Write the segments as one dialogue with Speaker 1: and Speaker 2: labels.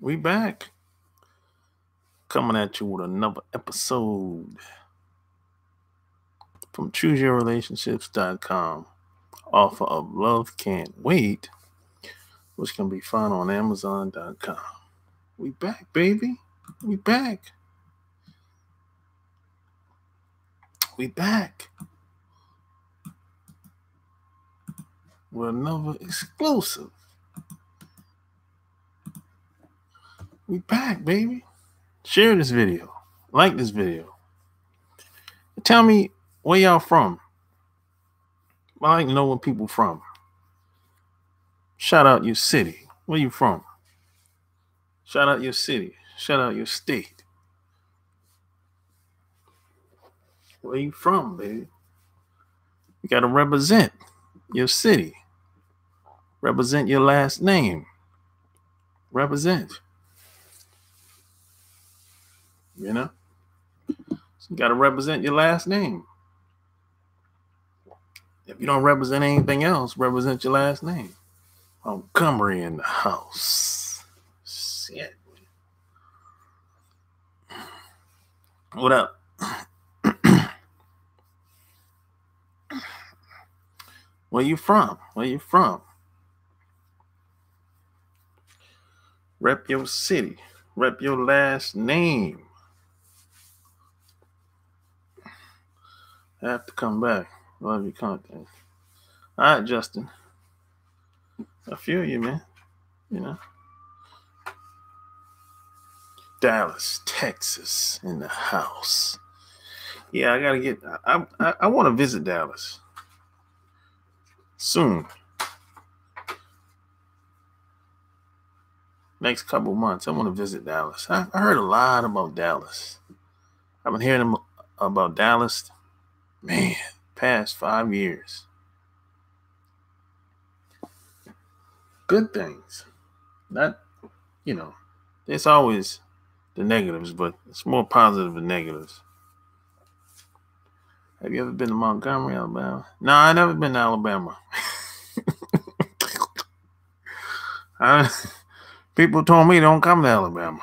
Speaker 1: We back. Coming at you with another episode from ChooseYourRelationships.com. Offer of Love Can't Wait, which can be found on Amazon.com. We back, baby. We back. We back. With another exclusive. We back, baby. Share this video. Like this video. Tell me where y'all from. I like to know where people from. Shout out your city. Where you from? Shout out your city. Shout out your state. Where you from, baby? You gotta represent your city. Represent your last name. Represent. You know? So you gotta represent your last name. If you don't represent anything else, represent your last name. Montgomery in the house. Shit. What up? Where you from? Where you from? Rep your city. Rep your last name. I have to come back. Love your content. All right, Justin. I feel you, man. You know. Dallas, Texas in the house. Yeah, I gotta get. I want to visit Dallas soon. Next couple months, I want to visit Dallas. I heard a lot about Dallas. I've been hearing about Dallas, man, past 5 years. Good things. Not, it's always the negatives, but it's more positive than negatives. Have you ever been to Montgomery, Alabama? No, I never been to Alabama. People told me don't come to Alabama.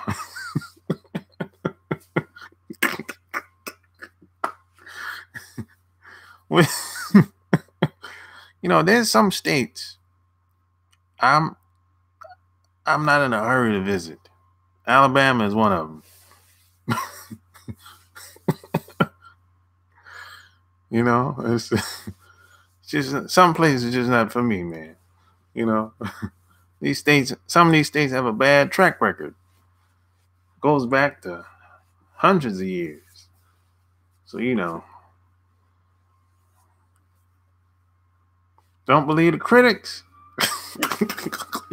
Speaker 1: There's some states I'm not in a hurry to visit. Alabama is one of them. It's just some places just not for me, man. Some of these states have a bad track record. Goes back to hundreds of years. So, don't believe the critics.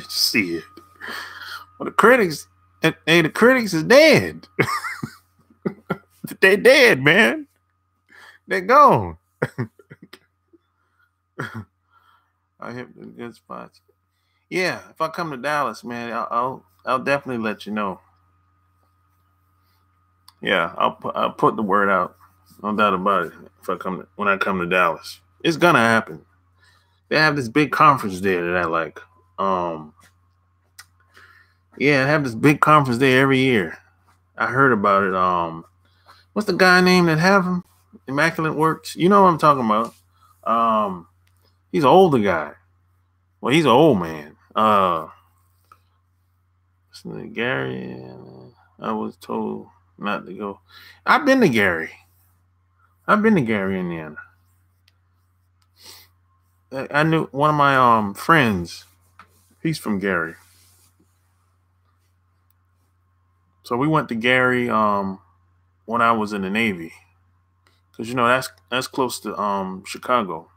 Speaker 1: See it. Well, the critics is dead. They're dead, man. They're gone. I hit the good spots. Yeah, if I come to Dallas, man, I'll definitely let you know. Yeah, I'll put the word out. No doubt about it. When I come to Dallas, it's gonna happen. They have this big conference there that I like. Yeah, I have this big conference there every year. I heard about it. What's the guy name that have him? Immaculate Works. You know what I'm talking about. He's an older guy. Well, he's an old man. Gary. I was told not to go. I've been to Gary, Indiana. I knew one of my friends. He's from Gary. So we went to Gary when I was in the Navy. Because that's close to Chicago.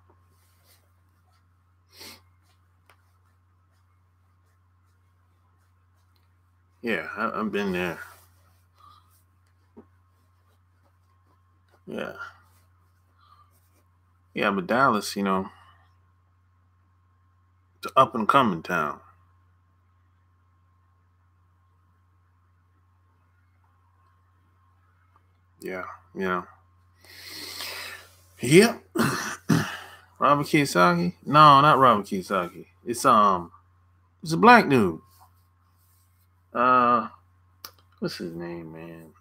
Speaker 1: Yeah, I've been there. Yeah. Yeah, but Dallas, it's an up and coming town. Yeah. Yep. Robert Kiyosaki? No, not Robert Kiyosaki. It's a black dude. What's his name, man?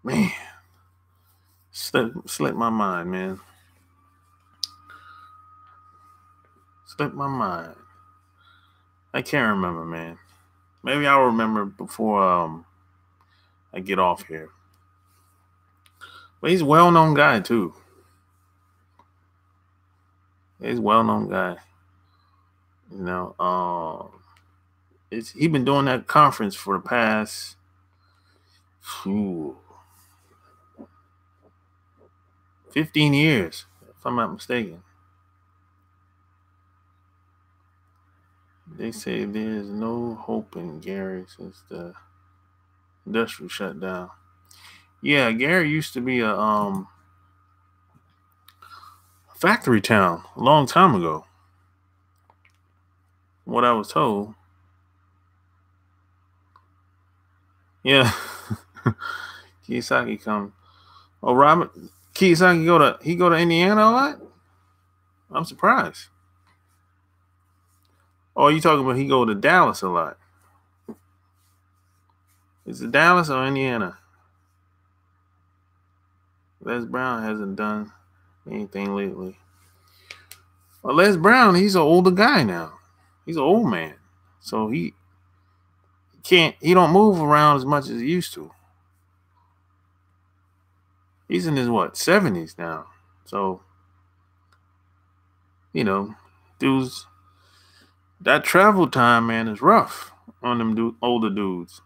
Speaker 1: Man, slipped my mind, man. Slipped my mind. I can't remember, man. Maybe I'll remember before I get off here. But he's a well-known guy too. He's a well-known guy. You know, he been doing that conference for the past 15 years, if I'm not mistaken. They say there's no hope in Gary since the industry shut down. Yeah, Gary used to be a factory town a long time ago. What I was told. Yeah. Kiyosaki come. Oh, Robert Kiyosaki go to Indiana a lot? I'm surprised. Oh, you talking about he go to Dallas a lot? Is it Dallas or Indiana? Les Brown hasn't done anything lately. Well, Les Brown, he's an older guy now. He's an old man. So he don't move around as much as he used to. He's in his 70s now. So, dudes, that travel time, man, is rough on them older dudes.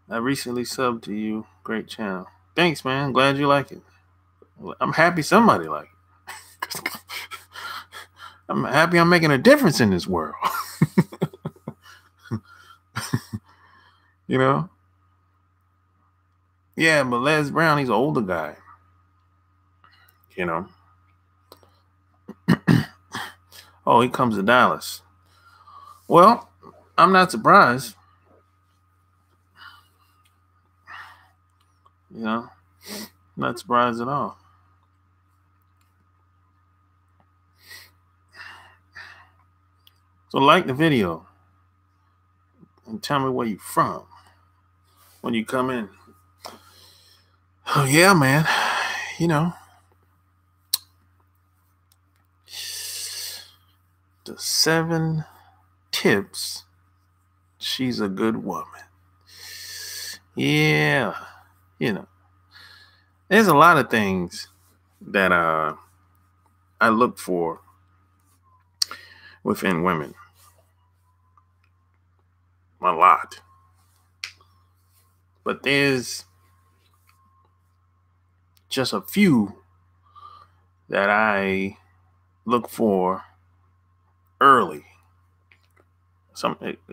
Speaker 1: I recently subbed to you. Great channel. Thanks, man. Glad you like it. I'm happy somebody like it. I'm happy I'm making a difference in this world. Yeah, but Les Brown, he's an older guy. Oh, he comes to Dallas. Well, I'm not surprised. Not surprised at all. So like the video and tell me where you from when you come in. Oh yeah, man. The 7 tips she's a good woman. Yeah. There's a lot of things that I look for within women. A lot. But there's just a few that I look for early.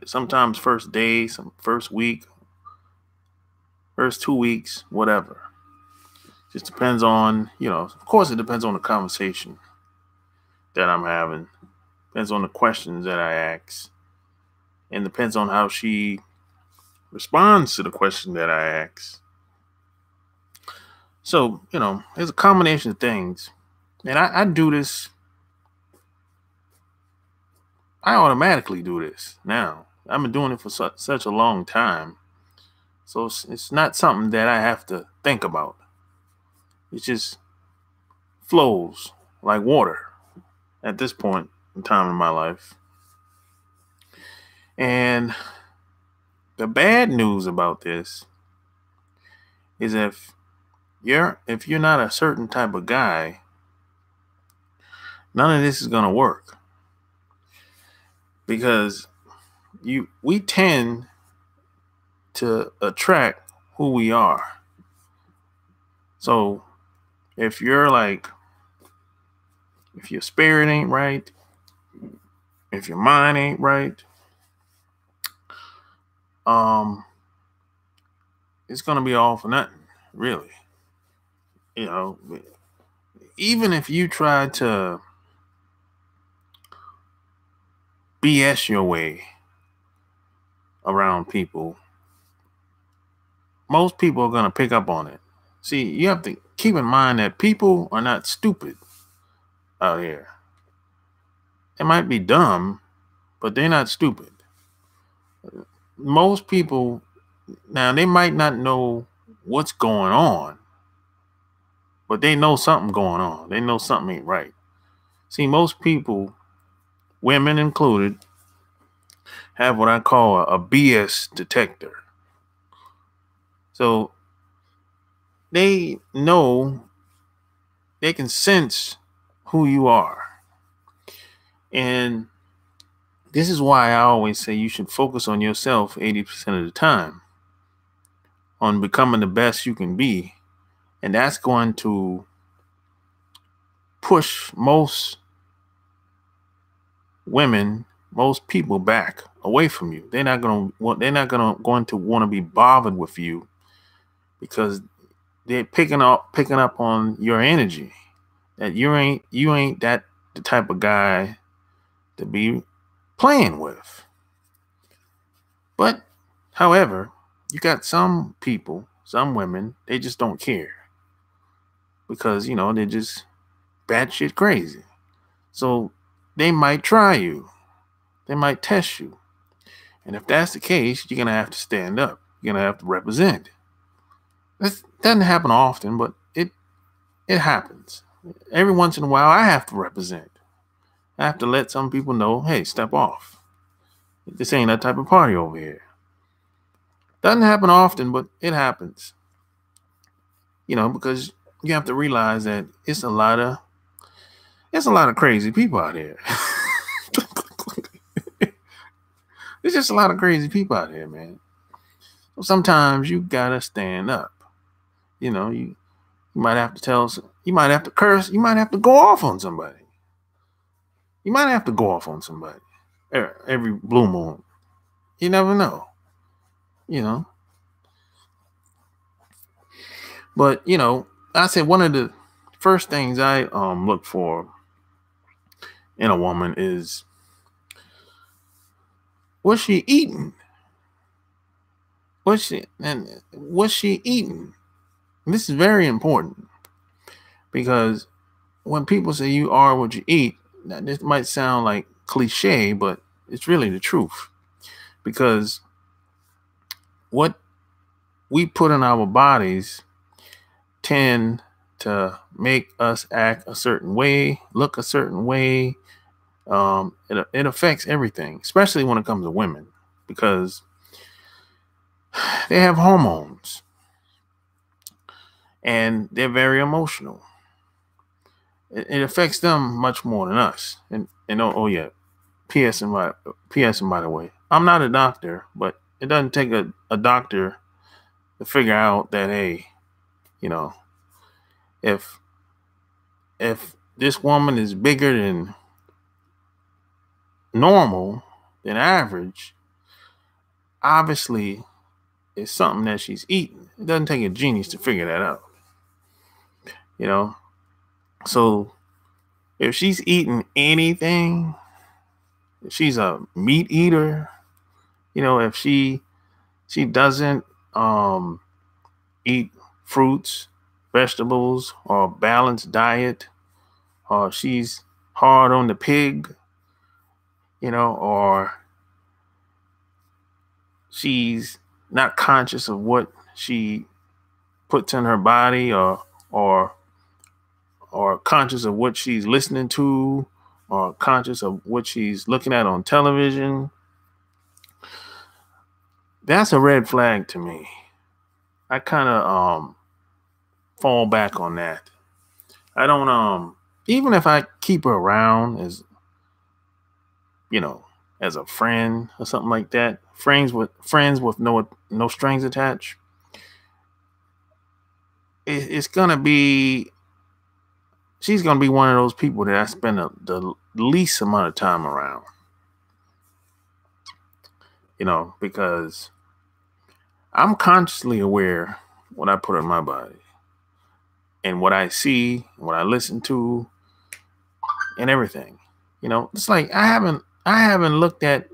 Speaker 1: Sometimes first day, some first week, first 2 weeks, whatever. Just depends on, of course it depends on the conversation that I'm having. Depends on the questions that I ask. And depends on how she responds to the question that I ask. So, there's a combination of things. And I do this. I automatically do this now. I've been doing it for such a long time. So it's not something that I have to think about. It just flows like water at this point in time in my life. And the bad news about this is if you're not a certain type of guy, none of this is going to work. Because we tend to attract who we are. So if your spirit ain't right, if your mind ain't right, it's gonna be all for nothing, really. Even if you try to BS your way around people, most people are gonna pick up on it. See, you have to keep in mind that people are not stupid out here. They might be dumb, but they're not stupid. Most people, now they might not know what's going on, but they know something going on. They know something ain't right. See, most people, women included, have what I call a BS detector. So they know, they can sense who you are. And this is why I always say you should focus on yourself 80% of the time, on becoming the best you can be. And that's going to push most women, most people back away from you. They're not going to want to be bothered with you because they're picking up on your energy. That you ain't that the type of guy to be playing with. But however, you got some people, some women, they just don't care because, they're just batshit crazy. So they might try you. They might test you. And if that's the case, you're going to have to stand up. You're going to have to represent. That doesn't happen often, but it happens. Every once in a while, I have to represent. I have to let some people know, hey, step off. This ain't that type of party over here. Doesn't happen often, but it happens. Because you have to realize that it's a lot of crazy people out here. There's just a lot of crazy people out here, man. So sometimes you gotta stand up. You might have to you might have to curse, you might have to go off on somebody. You might have to go off on somebody every blue moon. You never know. But I said one of the first things I look for in a woman is, what's she eating? What's she eating? And this is very important because when people say you are what you eat, now this might sound like cliche, but it's really the truth. Because what we put in our bodies tend to make us act a certain way, look a certain way. It affects everything, especially when it comes to women, because they have hormones and they're very emotional. It affects them much more than us. And oh yeah, P.S. and by the way, I'm not a doctor, but it doesn't take a doctor to figure out that, hey, if this woman is bigger than normal, than average, obviously it's something that she's eating. It doesn't take a genius to figure that out. So if she's eating anything, if she's a meat eater, if she doesn't eat fruits, vegetables, or a balanced diet, or she's hard on the pig, or she's not conscious of what she puts in her body, or conscious of what she's listening to, or conscious of what she's looking at on television, that's a red flag to me. I kind of fall back on that. I don't even if I keep her around as as a friend or something like that, friends with no strings attached, she's gonna be one of those people that I spend the least amount of time around. Because I'm consciously aware what I put in my body and what I see, what I listen to, and everything. It's like I haven't looked at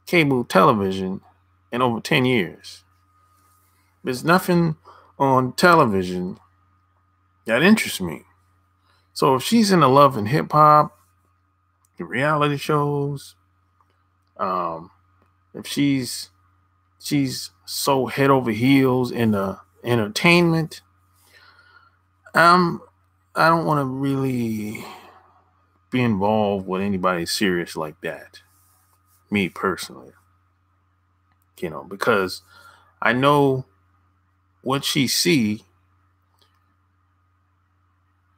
Speaker 1: cable television in over 10 years. There's nothing on television that interests me. So if she's into love and hip hop, the reality shows. If she's so head over heels in the entertainment, I don't want to really be involved with anybody serious like that. Me personally, because I know what she see,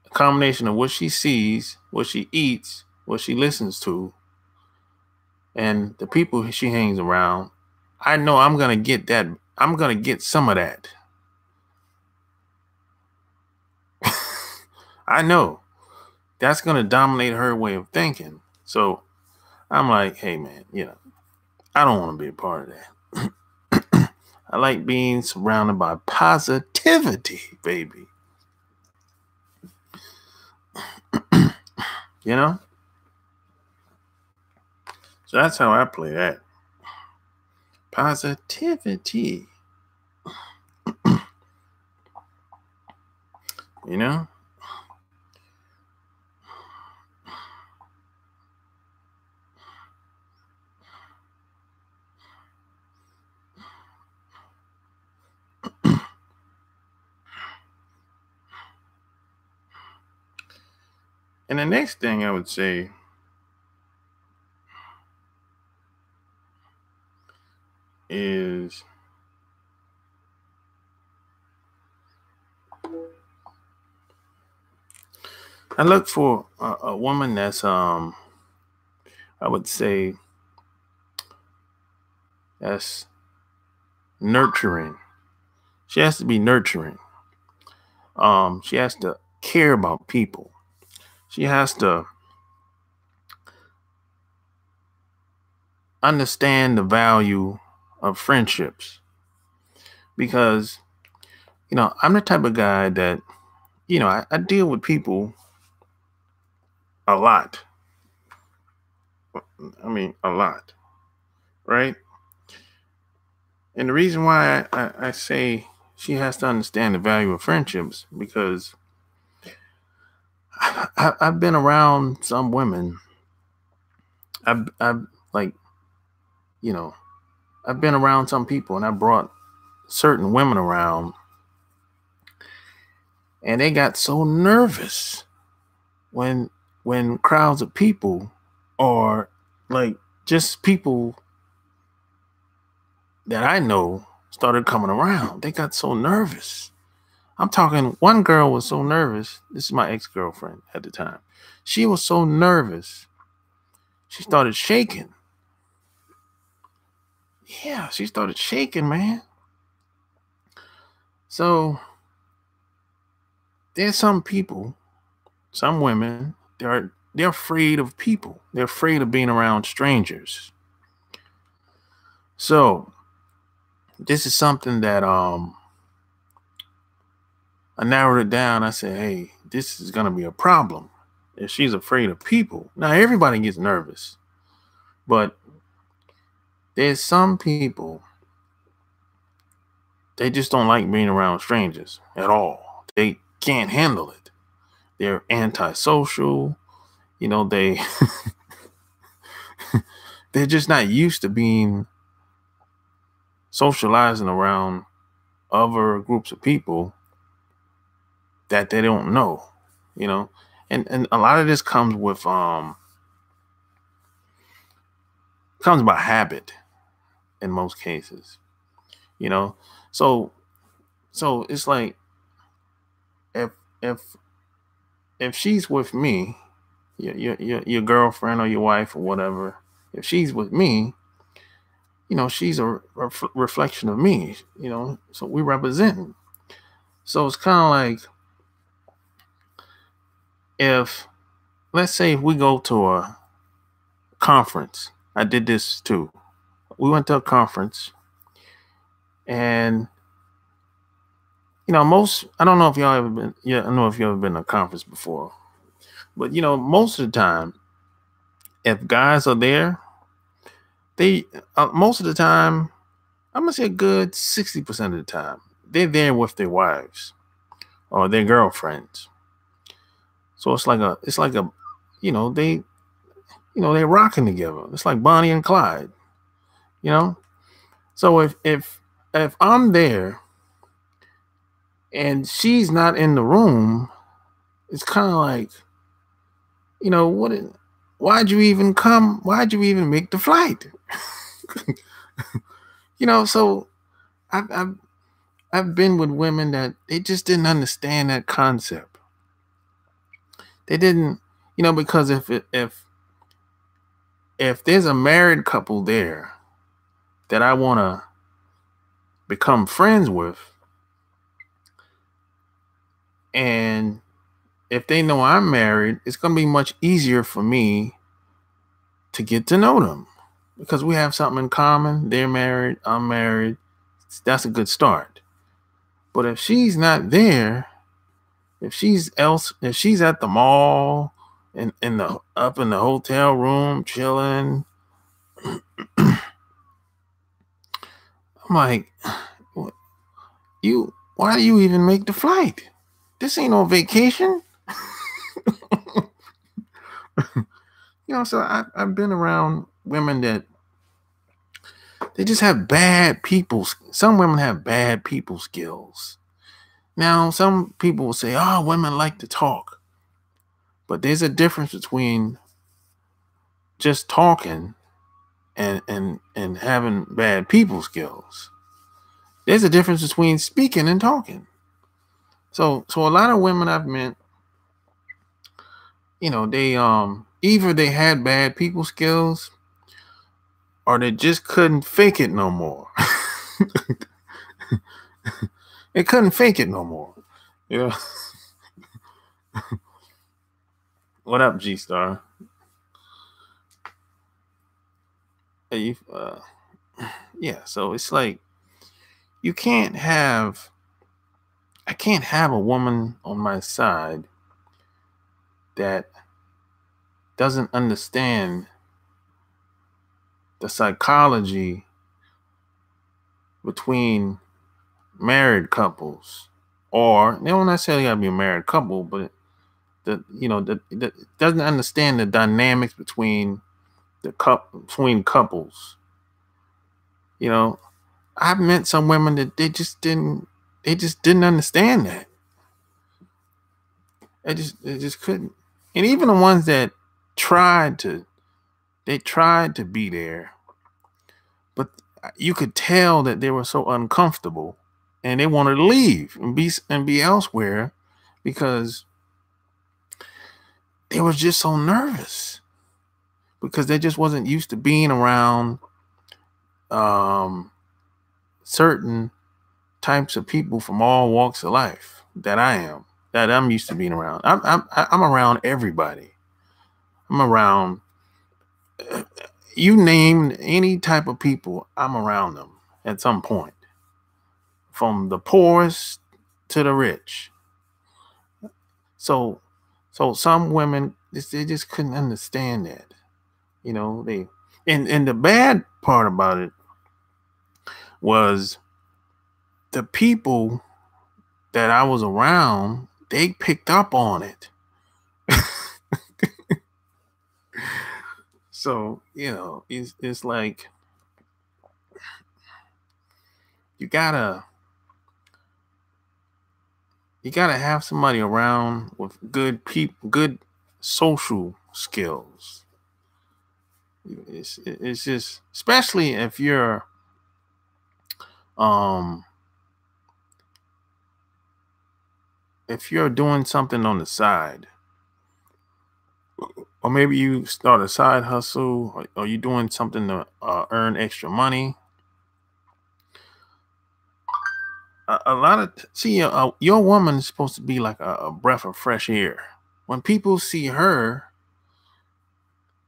Speaker 1: a combination of what she sees, what she eats, what she listens to, and the people she hangs around. I know I'm gonna get that. I'm gonna get some of that. I know that's gonna dominate her way of thinking. So I'm like, hey man, I don't want to be a part of that. I like being surrounded by positivity, baby. So that's how I play that. Positivity. you know? And the next thing I would say is I look for a woman that's I would say that's nurturing. She has to be nurturing. She has to care about people. She has to understand the value of friendships because I'm the type of guy that I deal with people a lot. I mean, a lot, right? And the reason why I say she has to understand the value of friendships because I've been around some women. I've like, I've been around some people and I brought certain women around and they got so nervous when crowds of people are like just people that I know started coming around. They got so nervous. I'm talking, one girl was so nervous. This is my ex-girlfriend at the time. She was so nervous. She started shaking. Yeah, she started shaking, man. So there's some people, some women, they're afraid of people. They're afraid of being around strangers. So this is something that I narrowed it down. I said, hey, this is gonna be a problem if she's afraid of people. Now everybody gets nervous, but there's some people, they just don't like being around strangers at all. They can't handle it. They're antisocial. They they're just not used to being socializing around other groups of people that they don't know, and a lot of this comes with comes by habit in most cases, so it's like if if if she's with me, your girlfriend or your wife or whatever, if she's with me, she's a reflection of me, so we represent. So it's kind of like if, let's say, if we go to a conference. I did this too. We went to a conference and I don't know if y'all ever been, I don't know if you ever been to a conference before, but most of the time, if guys are there, they most of the time, I'm gonna say a good 60% of the time, they're there with their wives or their girlfriends. So it's like a, they, they're rocking together. It's like Bonnie and Clyde, you know. So if I'm there and she's not in the room, it's kind of like, what? Why'd you even come? Why'd you even make the flight? So I've been with women that they just didn't understand that concept. They didn't, because if there's a married couple there that I want to become friends with, and if they know I'm married, it's going to be much easier for me to get to know them because we have something in common. They're married, I'm married. That's a good start. But if she's not there, if she's at the mall and up in the hotel room chilling, I'm like, why do you even make the flight? This ain't no vacation. So I've been around women that they just have bad people. Some women have bad people skills. Now, some people will say, "Oh, women like to talk," but there's a difference between just talking and having bad people skills. There's a difference between speaking and talking. So a lot of women I've met, they either they had bad people skills or they just couldn't fake it no more. They couldn't fake it no more. What up, G-Star? Hey, yeah, so it's like I can't have a woman on my side that doesn't understand the psychology between married couples, or they don't necessarily gotta be a married couple, but that doesn't understand the dynamics between couples. I've met some women that they just didn't understand that. They just couldn't. And even the ones that tried to be there, but you could tell that they were so uncomfortable and they wanted to leave and be elsewhere because they were just so nervous because they just wasn't used to being around certain types of people from all walks of life that I'm used to being around. I'm around everybody. I'm around, you name any type of people, I'm around them at some point, from the poorest to the rich. So some women, they just couldn't understand that. And the bad part about it was the people that I was around, they picked up on it. So, it's like you gotta have somebody around with good people, good social skills. It's just, especially if you're doing something on the side, or maybe you start a side hustle, or you're doing something to earn extra money. A lot of your woman is supposed to be like a breath of fresh air. When people see her,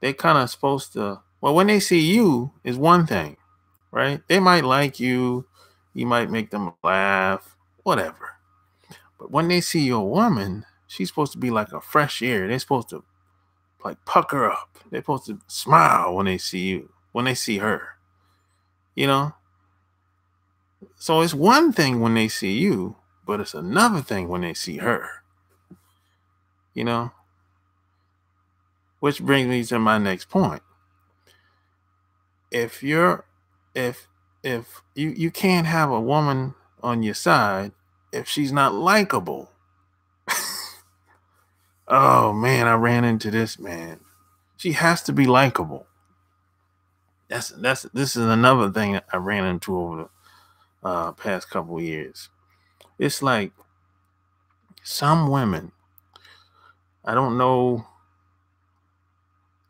Speaker 1: they kind of supposed to. Well, when they see you, is one thing, right? They might like you, you might make them laugh, whatever. But when they see your woman, she's supposed to be like a fresh air. They're supposed to like pucker up. They're supposed to smile when they see you, when they see her. So it's one thing when they see you, but it's another thing when they see her. Which brings me to my next point. If you can't have a woman on your side if she's not likable. Oh man, I ran into this, man. She has to be likable. This is another thing that I ran into over the past couple of years. It's like some women, I don't know,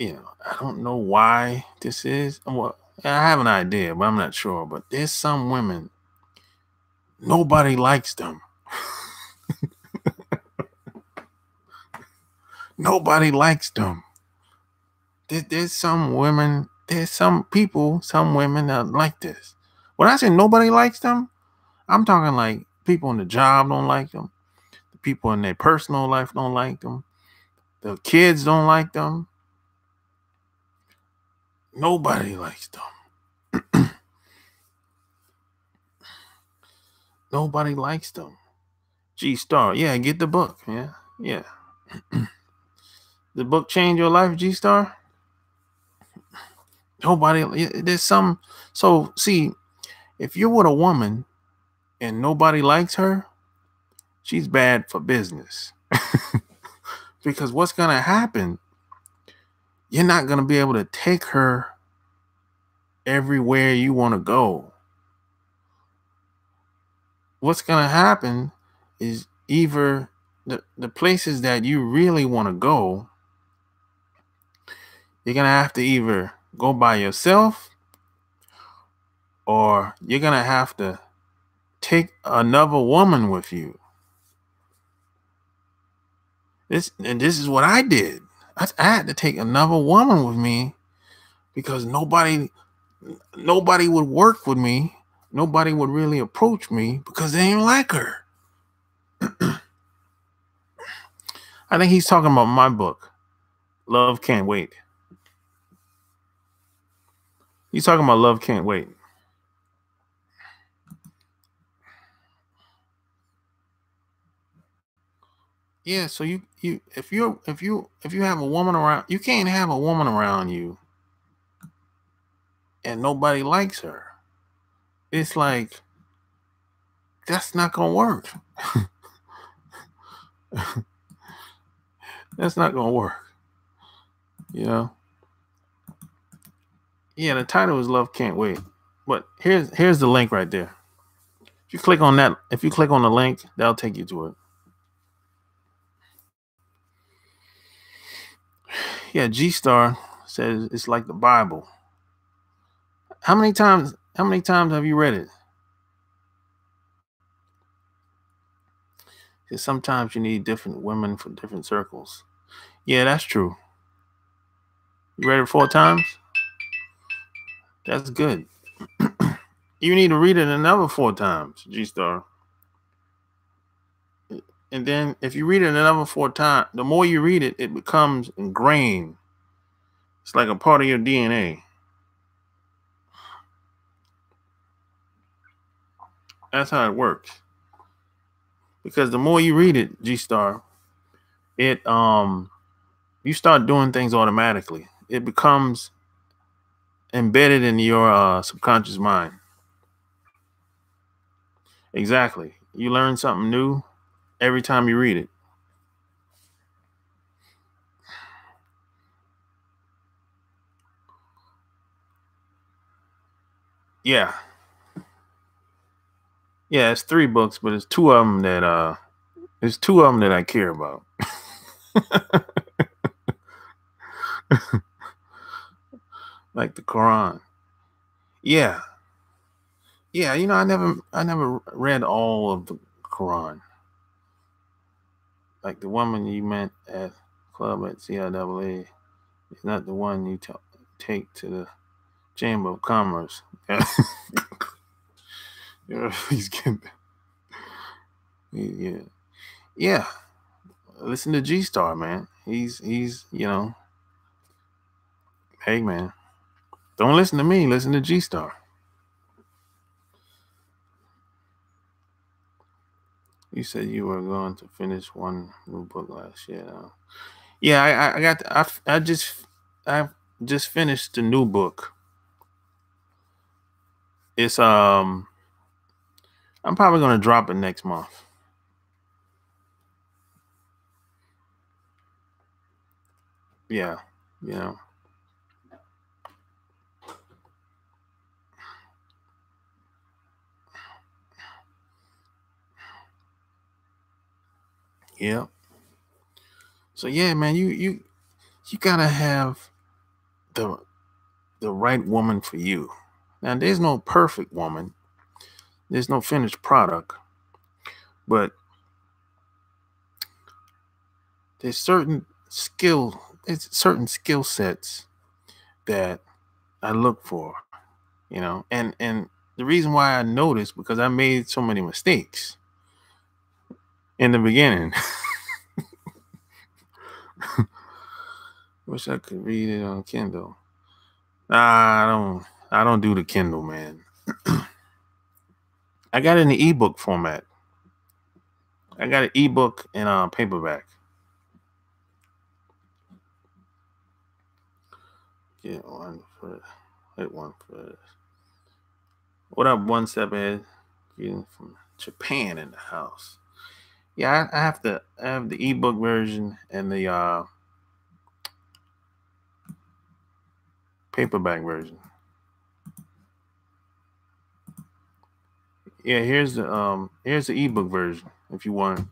Speaker 1: I don't know why this is. Well, I have an idea, but I'm not sure. But there's some women, nobody likes them. Nobody likes them. There's some women, there's some people, some women that like this. When I say nobody likes them, I'm talking like people in the job don't like them. The people in their personal life don't like them. The kids don't like them. Nobody likes them. Nobody likes them. G Star, yeah, get the book. Yeah. The book change your life, G Star? Nobody, there's some. So see, if you're with a woman and nobody likes her, she's bad for business. Because what's going to happen, you're not going to be able to take her everywhere you want to go. What's going to happen is either the places that you really want to go, you're going to have to either go by yourself or you're going to have to take another woman with you. This is what I did. I had to take another woman with me because nobody would work with me. Nobody would really approach me because they ain't like her. I think he's talking about my book, Love Can't Wait. He's talking about Love Can't Wait. Yeah, so if you have a woman around, you can't have a woman around you and nobody likes her. It's like that's not gonna work. That's not gonna work. Yeah, the title is Love Can't Wait. But here's the link right there. If you click on the link, that'll take you to it. Yeah, G Star says it's like the Bible. How many times have you read it? Because sometimes you need different women for different circles. Yeah, that's true. You read it 4 times? That's good. You need to read it another 4 times, G Star. And then if you read it another 4 times, the more you read it, it becomes ingrained. It's like a part of your DNA. That's how it works. Because the more you read it, G Star, it you start doing things automatically. It becomes embedded in your subconscious mind. Exactly. You learn something new every time you read it. Yeah. Yeah, it's 3 books, but it's 2 of them that I care about. Like the Quran. Yeah. Yeah, I never read all of the Quran. Like the woman you met at club at CIAA is not the one you take to the Chamber of Commerce. He's getting. Yeah. Listen to G Star, man. He's hey man. Don't listen to me, listen to G Star. You said you were going to finish one new book last year. Yeah, I got I just finished the new book. It's I'm probably gonna drop it next month. Yeah, you know. Yeah. So yeah, man, you gotta have the the right woman for you. Now there's no perfect woman. There's no finished product, but there's certain skill sets that I look for, and the reason why I noticed because I made so many mistakes in the beginning. Wish I could read it on Kindle. Nah, I don't do the Kindle, man. I got it in the ebook format. I got an ebook and paperback. Get one first. Hit one first. What up, one step ahead? Getting from Japan in the house. Yeah, I have the ebook version and the paperback version. Yeah, here's the ebook version if you want.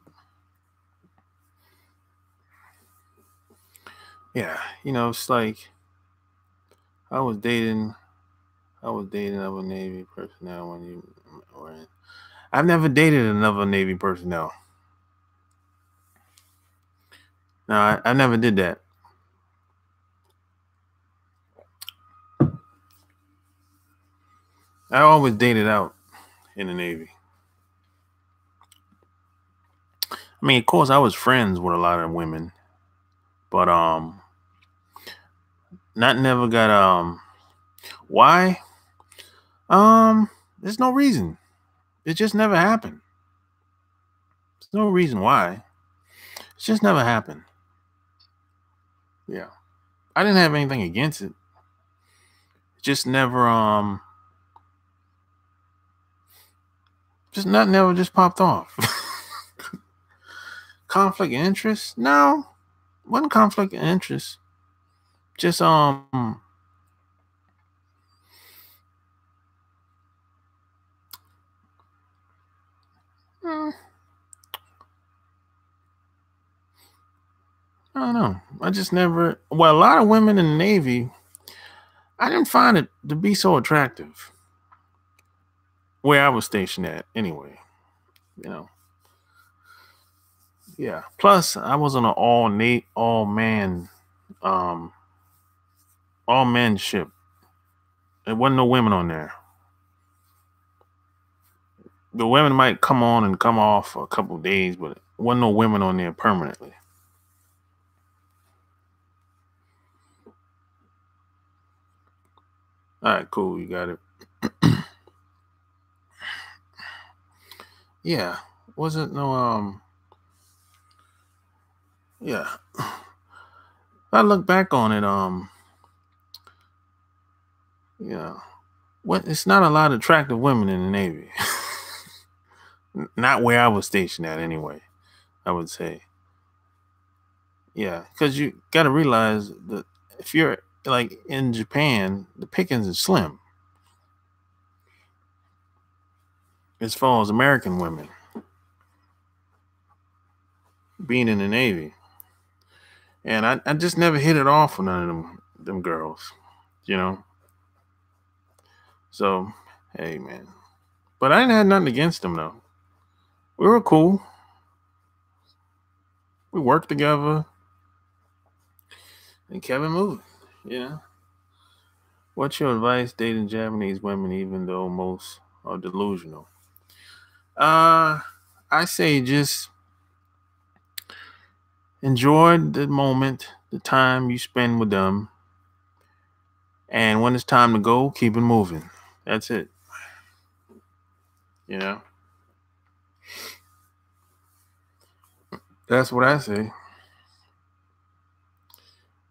Speaker 1: Yeah, it's like I was dating I was dating other Navy personnel when you were in. I've never dated another Navy personnel. No, I never did that. I always dated out in the Navy. I mean, of course, I was friends with a lot of women, but not never got why? There's no reason. It just never happened. There's no reason why. It's just never happened. Yeah. I didn't have anything against it. It just never just not never just popped off. Conflict of interest? No. Wasn't conflict of interest. Just mm, I don't know. I just never a lot of women in the Navy, I didn't find it to be so attractive. Where I was stationed at anyway. You know. Yeah. Plus I was on an um all men ship. There wasn't no women on there. The women might come on and come off for a couple of days, but wasn't no women on there permanently. All right, cool. You got it. Yeah. Wasn't no yeah. I look back on it, yeah. What it's not a lot of attractive women in the Navy. Not where I was stationed at anyway, I would say. Yeah, because you gotta realize that if you're like in Japan, the pickings is slim as far as American women being in the Navy. And I just never hit it off with none of them girls, you know. So hey man. But I didn't have nothing against them though. We were cool. We worked together and kept it moving, you know. What's your advice dating Japanese women even though most are delusional? Uh I say just enjoy the moment, the time you spend with them, and when it's time to go, keep it moving. That's it. You know, that's what I say.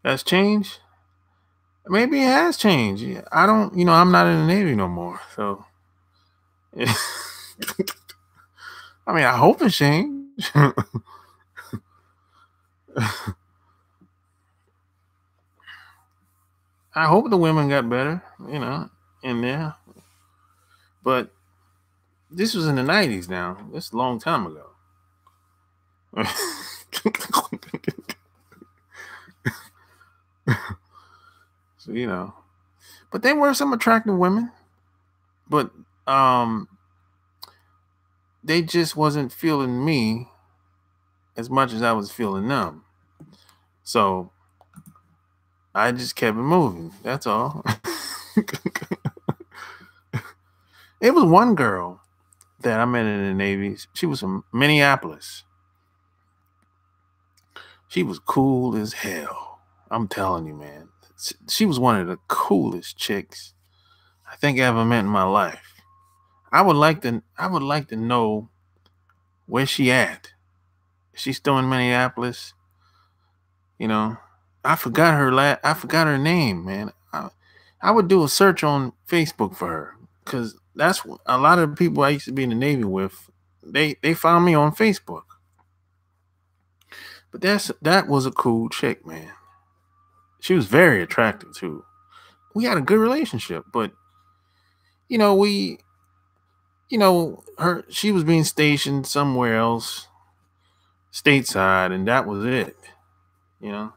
Speaker 1: That's changed. Maybe it has changed. I don't, I'm not in the Navy no more. So, I mean, I hope it changed. I hope the women got better, in there. But this was in the 90s now. That's a long time ago. So, but there were some attractive women. But they just wasn't feeling me as much as I was feeling them. So I just kept it moving. That's all. It was one girl that I met in the Navy. She was from Minneapolis. She was cool as hell. I'm telling you, man. She was one of the coolest chicks I think I ever met in my life. I would like to know where she at. She's still in Minneapolis. I forgot her name, man. I would do a search on Facebook for her, because that's a lot of the people I used to be in the Navy with. They found me on Facebook. But that was a cool chick, man. She was very attractive too. We had a good relationship, but she was being stationed somewhere else, stateside, and that was it. And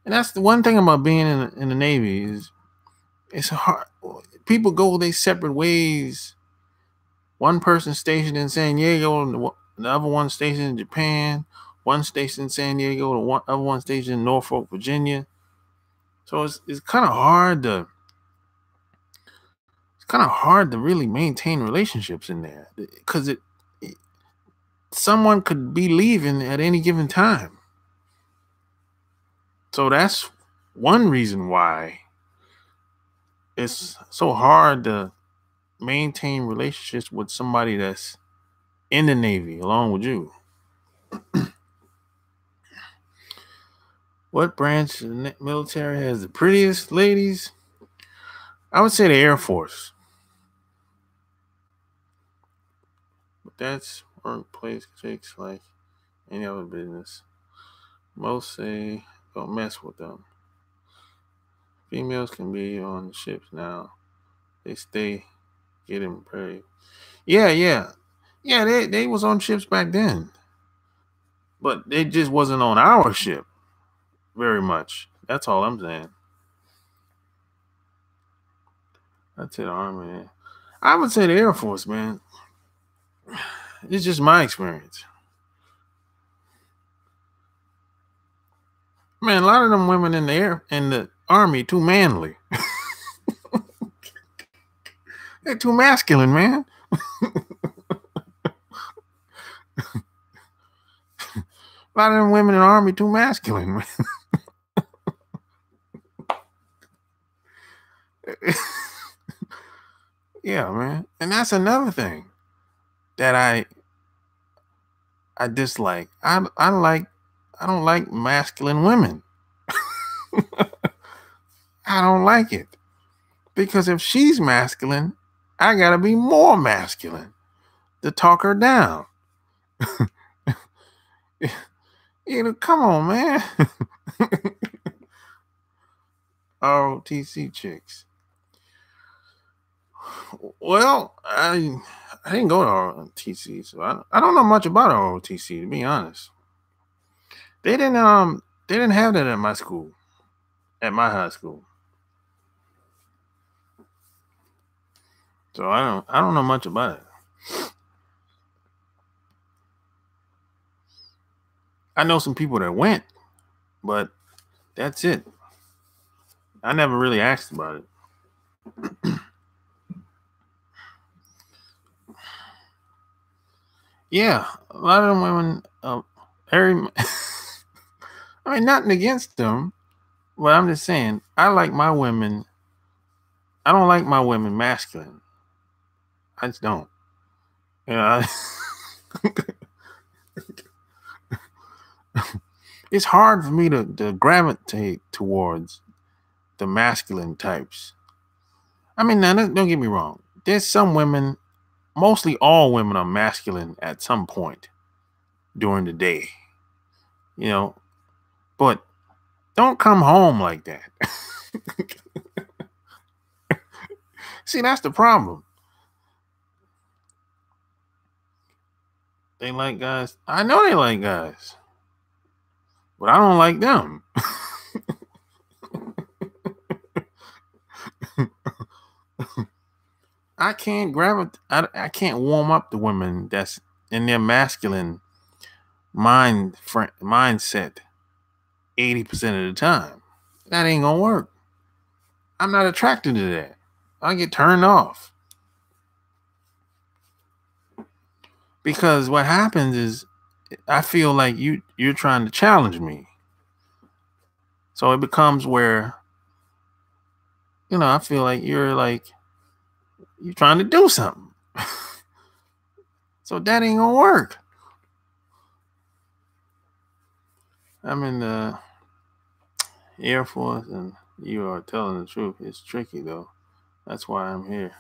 Speaker 1: that's the one thing about being in the Navy is it's hard. People go their separate ways. One person stationed in San Diego, the other one stationed in Japan. One stationed in San Diego, the other one stationed in Norfolk, Virginia. So it's kind of hard to really maintain relationships in there, because someone could be leaving at any given time. So that's one reason why it's so hard to maintain relationships with somebody that's in the Navy along with you. What branch of the military has the prettiest ladies? I would say the Air Force. But that's workplace chicks like any other business. Most say don't mess with them. Females can be on the ships now. They stay getting paid. Yeah. They was on ships back then. But they just wasn't on our ship very much. That's all I'm saying. That's it, Army, man. I would say the Air Force, man. It's just my experience. Man, a lot of them women in the Army too manly. They're too masculine, man. A lot of them women in the Army too masculine, man. Yeah, man. And that's another thing that I dislike. I don't like masculine women. I don't like it. Because if she's masculine, I gotta be more masculine to talk her down. Come on, man. ROTC chicks. Well, I didn't go to ROTC, so I don't know much about ROTC, to be honest. They didn't have that at my school, at my high school. So I don't know much about it. I know some people that went, but that's it. I never really asked about it. Yeah, a lot of them women, I mean, nothing against them, but I'm just saying, I don't like my women masculine. I just don't. it's hard for me to gravitate towards the masculine types. I mean, now don't get me wrong. There's some women, mostly all women are masculine at some point during the day, you know, but don't come home like that. See, that's the problem. They like guys. I know they like guys, but I don't like them. I can't gravitate. I can't warm up the women that's in their masculine mindset 80% of the time. That ain't gonna work. I'm not attracted to that. I get turned off. Because what happens is I feel like you're trying to challenge me. So it becomes where, I feel like you're trying to do something. So that ain't gonna work. I'm in the Air Force and you are telling the truth. It's tricky though. That's why I'm here.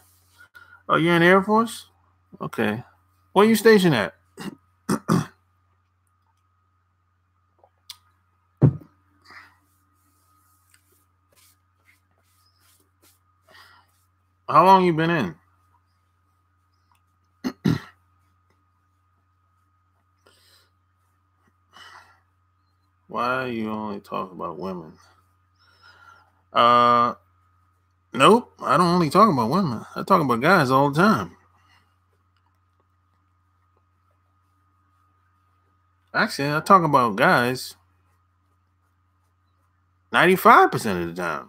Speaker 1: Oh, you're in the Air Force? Okay. Where you stationed at? How long you been in? Why you only talk about women? Nope. I don't only talk about women. I talk about guys all the time. Actually, I talk about guys 95% of the time.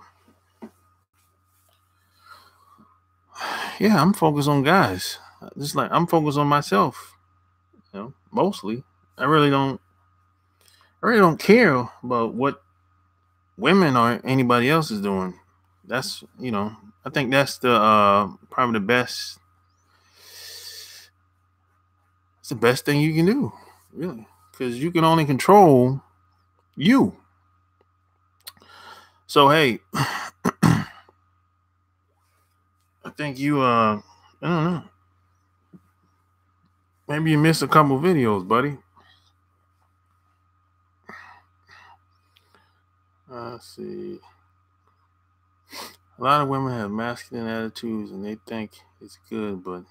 Speaker 1: Yeah, I'm focused on guys. Just like I'm focused on myself. Mostly. I really don't care about what women or anybody else is doing. That's I think that's the probably the best. It's the best thing you can do, really, because you can only control you. So hey, I think I don't know. Maybe you missed a couple videos, buddy. Let's see. A lot of women have masculine attitudes and they think it's good, but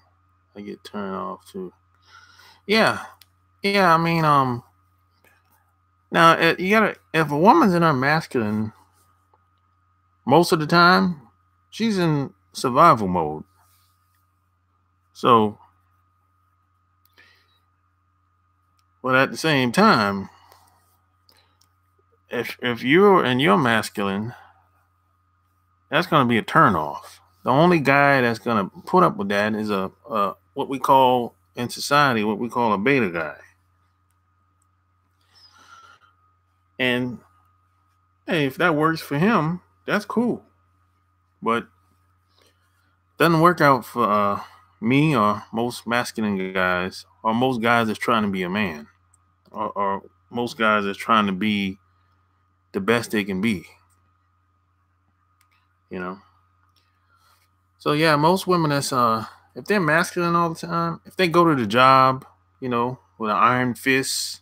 Speaker 1: I get turned off too. Yeah. I mean, now you gotta, if a woman's in her masculine, most of the time, she's in survival mode. So, but at the same time, if you're in your masculine, that's gonna be a turnoff. The only guy that's gonna put up with that is a what we call in society, what we call a beta guy. And hey, if that works for him, that's cool. But doesn't work out for me or most masculine guys, or most guys that's trying to be a man, or most guys that's trying to be the best they can be. So yeah, most women that's if they're masculine all the time, if they go to the job, with an iron fist,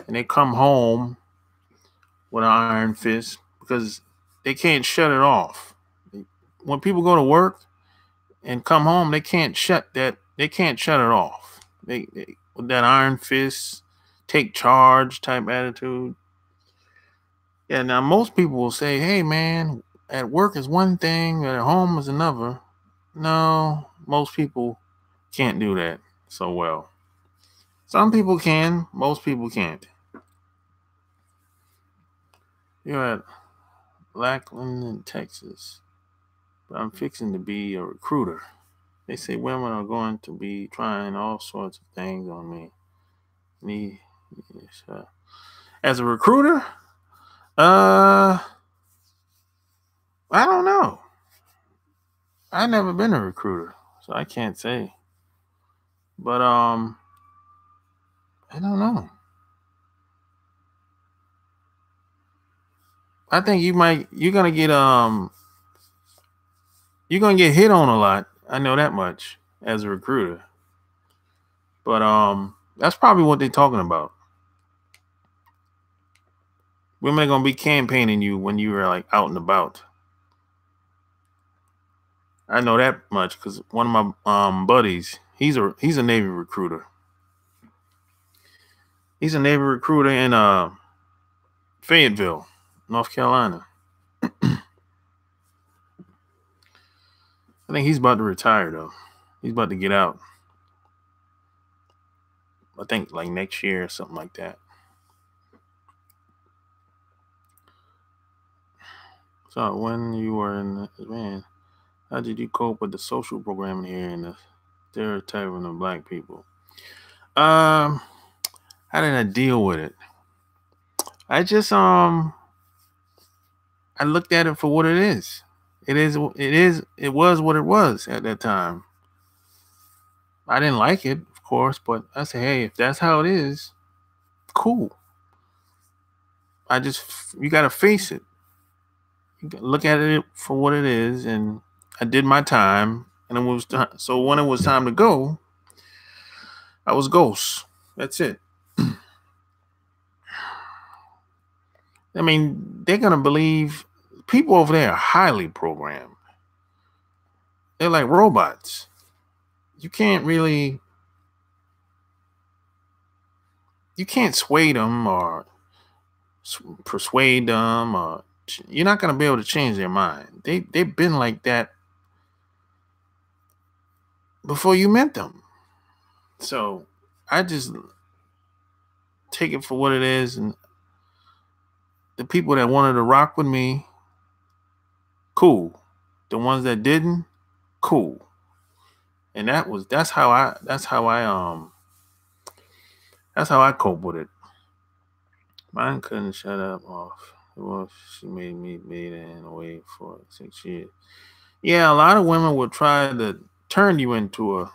Speaker 1: and they come home with an iron fist because they can't shut it off. When people go to work and come home, they can't shut it off. They with that iron fist, take charge type attitude. Yeah, now most people will say, hey man, at work is one thing, at home is another. No, most people can't do that so well. Some people can, most people can't. You're at Lackland, Texas, but I'm fixing to be a recruiter. They say women are going to be trying all sorts of things on me. As a recruiter, I don't know. I've never been a recruiter, so I can't say. But I don't know. I think you're gonna get hit on a lot. I know that much as a recruiter. But that's probably what they're talking about. Women are gonna be campaigning you when you are like out and about. I know that much because one of my buddies, he's a Navy recruiter. He's a Navy recruiter in Fayetteville, North Carolina. I think he's about to retire though. He's about to get out. I think like next year or something like that. So when you were in man, how did you cope with the social programming here and the stereotyping of black people? How did I deal with it? I just I looked at it for what it is. It was what it was at that time. I didn't like it, of course, but I said, hey, if that's how it is, cool. You gotta face it. You gotta look at it for what it is, and I did my time, and it was so when it was time to go, I was ghost. That's it. I mean, they're gonna believe people over there are highly programmed. They're like robots. You can't sway them or persuade them, or you're not gonna be able to change their mind. They've been like that before you met them. So I just take it for what it is, and the people that wanted to rock with me, cool. The ones that didn't, cool. And that's how I cope with it. Mine couldn't shut up off. Well, she made me beta in a way for 6 years. Yeah, a lot of women will try to turn you into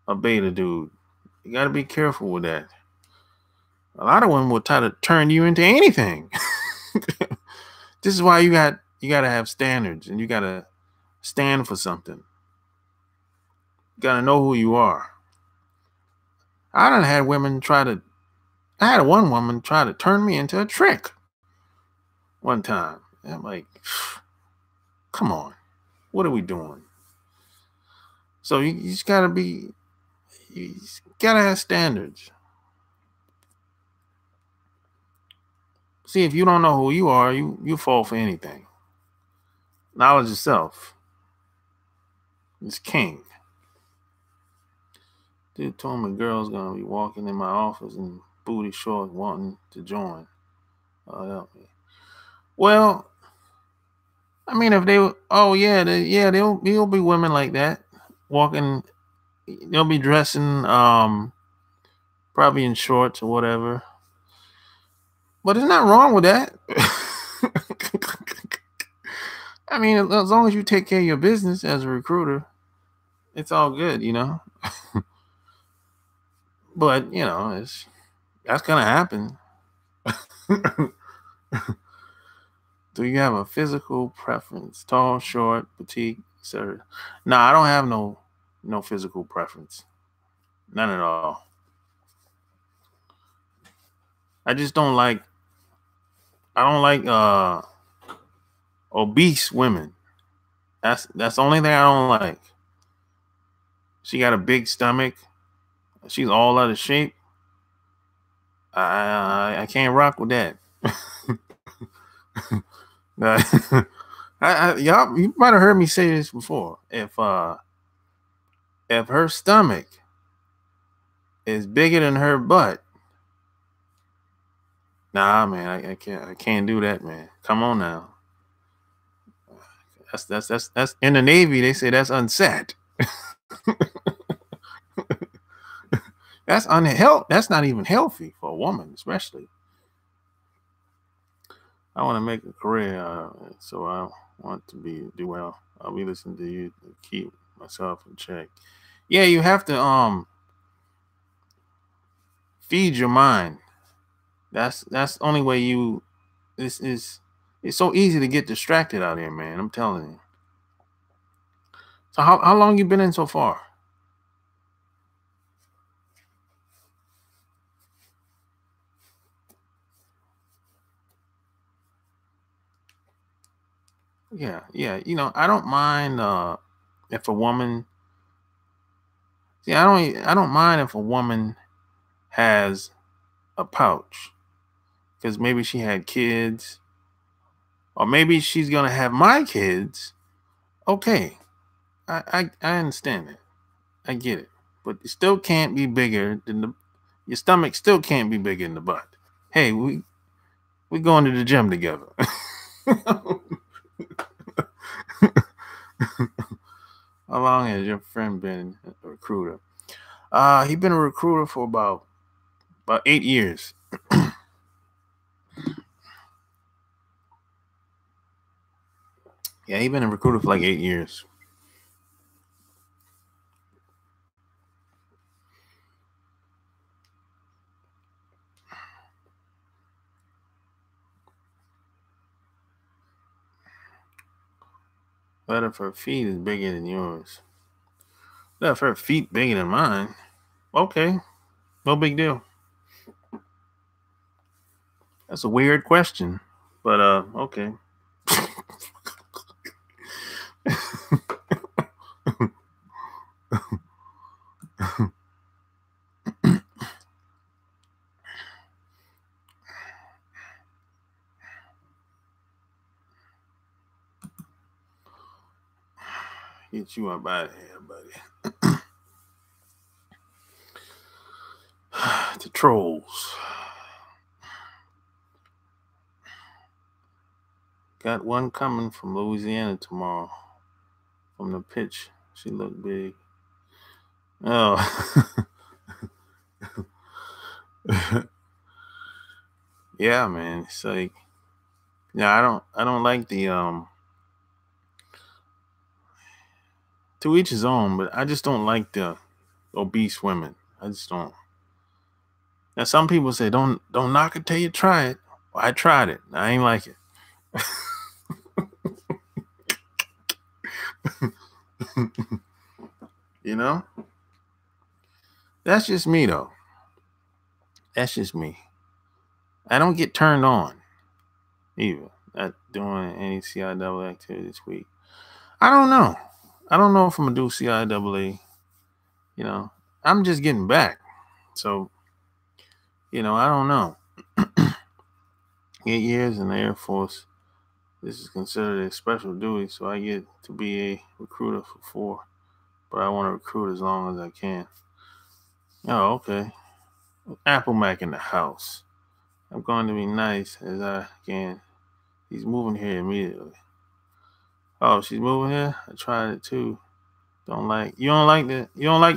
Speaker 1: a beta dude. You got to be careful with that. A lot of women will try to turn you into anything. This is why you got to have standards, and you got to stand for something. You got to know who you are. I done had women I had one woman try to turn me into a trick one time. And I'm like, come on, what are we doing? So you just gotta have standards. See, if you don't know who you are, you fall for anything. Knowledge itself is king. Dude told me girls gonna be walking in my office in booty shorts wanting to join. Help me. Well, I mean, if there'll be women like that walking. They'll be dressing probably in shorts or whatever. But there's not wrong with that. I mean, as long as you take care of your business as a recruiter, it's all good, you know. But that's gonna happen. Do you have a physical preference? Tall, short, petite, etc. No, I don't have no physical preference. None at all. I just don't like obese women. That's the only thing I don't like. She got a big stomach. She's all out of shape. I can't rock with that. Y'all, you might have heard me say this before. If her stomach is bigger than her butt, nah, man, I can't do that, man. Come on now. That's in the Navy. They say that's unsat. That's unhealthy. That's not even healthy for a woman, especially. I want to make a career, so I want to do well. I'll be listening to you to keep myself in check. Yeah, you have to feed your mind. That's the only way you it's so easy to get distracted out here, man. I'm telling you. So how long you been in so far? Yeah, yeah. I don't mind if a woman. See, I don't mind if a woman has a pouch because maybe she had kids, or maybe she's gonna have my kids. Okay, I understand it. I get it, but it still can't be bigger than your stomach. Still can't be bigger than the butt. Hey, we going to the gym together. How long has your friend been a recruiter? He been a recruiter for about 8 years. Yeah, he been a recruiter for like 8 years. But if her feet is bigger than yours, but if her feet bigger than mine, okay, no big deal. That's a weird question, but okay. Get you up out of here, buddy. The trolls. Got one coming from Louisiana tomorrow. From the pitch, she looked big. Oh. Yeah, man. It's like, yeah, I don't like the to each his own, but I just don't like the obese women. I just don't. Now some people say don't knock it till you try it. Well, I tried it. I ain't like it. You know? That's just me though. That's just me. I don't get turned on either. Not doing any CIAA activity this week. I don't know. I don't know if I'm gonna do CIAA. I'm just getting back. So, I don't know. 8 years in the Air Force. This is considered a special duty, so I get to be a recruiter for 4. But I want to recruit as long as I can. Oh, okay. Apple Mac in the house. I'm going to be nice as I can. He's moving here immediately. Oh, she's moving here? I tried it too. You don't like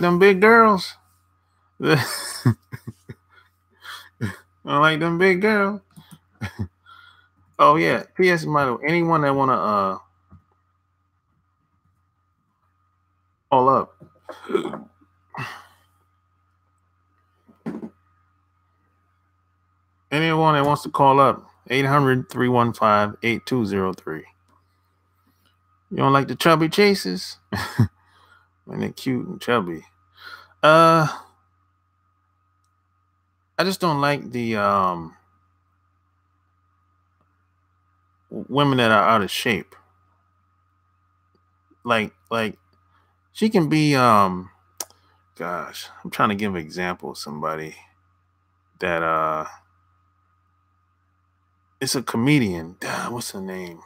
Speaker 1: them big girls? You don't like them big girls? Oh yeah. P.S. Model. Anyone that wanna call up. Anyone that wants to call up, 800-315-8203. You don't like the chubby chases? When they're cute and chubby. I just don't like the women that are out of shape. Like she can be gosh, I'm trying to give an example of somebody that it's a comedian. What's her name?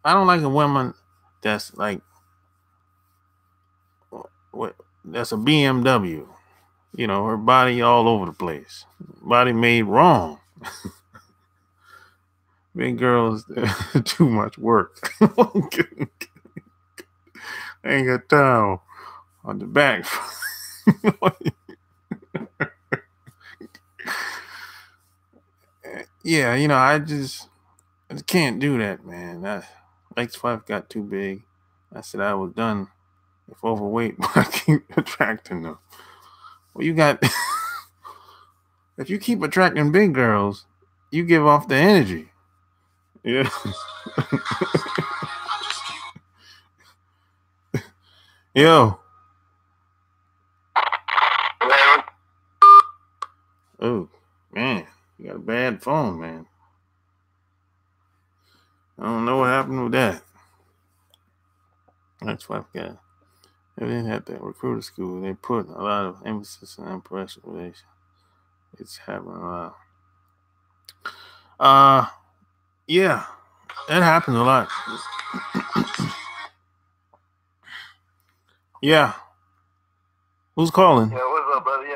Speaker 1: I don't like a woman that's like that's a BMW. Her body all over the place. Body made wrong. Big girls too much work. I ain't got time on the back. Yeah, I just can't do that, man. Ex-wife got too big. I said I was done with overweight, but I keep attracting them. Well, you got if you keep attracting big girls, you give off the energy. Yeah. Yo. Oh, man. You got a bad phone, man. I don't know what happened with that. That's why I forgot. They didn't have that recruiter school. They put a lot of emphasis on impression relations. It's happening a lot. Yeah. That happens a lot. Yeah. Who's calling?
Speaker 2: Yeah, what's up, brother? Yeah.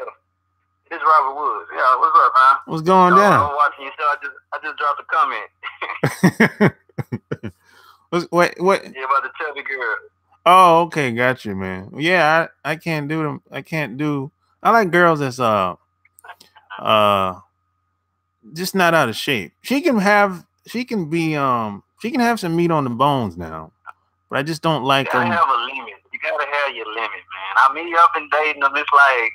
Speaker 2: It's Robert Woods. Yeah, what's up, man?
Speaker 1: What's going down?
Speaker 2: I'm watching your show. I just dropped a comment.
Speaker 1: What?
Speaker 2: Yeah, about the chubby girl.
Speaker 1: Oh, okay, got you, man. Yeah, I can't do them. I like girls that's just not out of shape. She can have some meat on the bones now, but I just don't like them.
Speaker 2: You gotta have a limit. You gotta have your limit, man. I mean, I've been dating them. It's like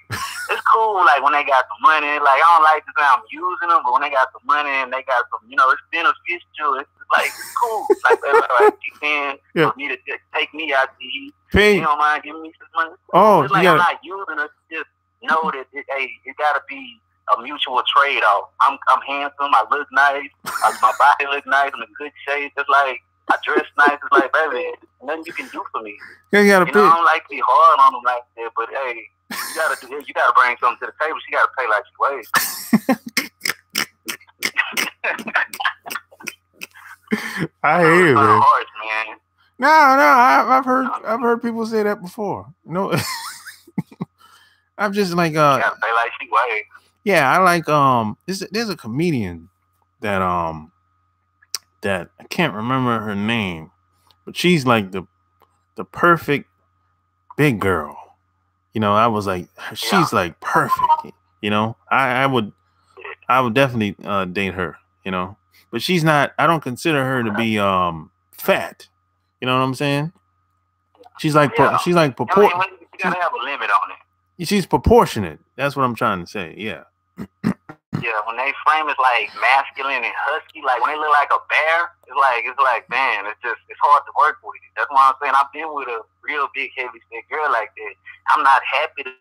Speaker 2: it's cool, like when they got the money. Like I don't like to say I'm using them, but when they got the money and they got some, it's beneficial. It's like it's cool. Like you can for me to take me out to eat. You don't mind giving me some money?
Speaker 1: Oh,
Speaker 2: it's like I'm not using it. Just know that it gotta be a mutual trade off. I'm handsome. I look nice. My body looks nice. I'm in good shape. It's like I dress nice. It's like, baby, nothing you can do for me.
Speaker 1: I don't
Speaker 2: like to be hard on them like that, but hey, you gotta bring something to the table. She gotta pay like she weighs.
Speaker 1: I hear you, man.
Speaker 2: Harsh, man.
Speaker 1: No, I've heard people say that before. No, I'm just like
Speaker 2: gotta pay like she weighs.
Speaker 1: Yeah, I like there's a comedian that I can't remember her name, but she's like the perfect big girl. I was like, she's like perfect. I would definitely date her. But she's not. I don't consider her to be fat. You know what I'm saying? She's like
Speaker 2: you gotta have a limit on it.
Speaker 1: She's proportionate. That's what I'm trying to say. Yeah.
Speaker 2: Yeah, when they frame is like masculine and husky, like when they look like a bear, it's like man, it's hard to work with. That's why I'm saying I've been with a real big heavy set girl like that. I'm not happy to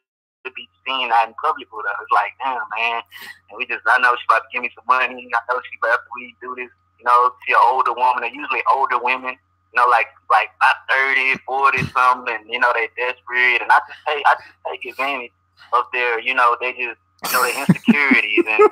Speaker 2: be seen out in public with her. It's like, damn, man. And I know she's about to give me some money. I know she after we do this, she an older woman. They're usually older women, like about 30, 40 something, and they desperate. And I just take advantage of their, they just their insecurities and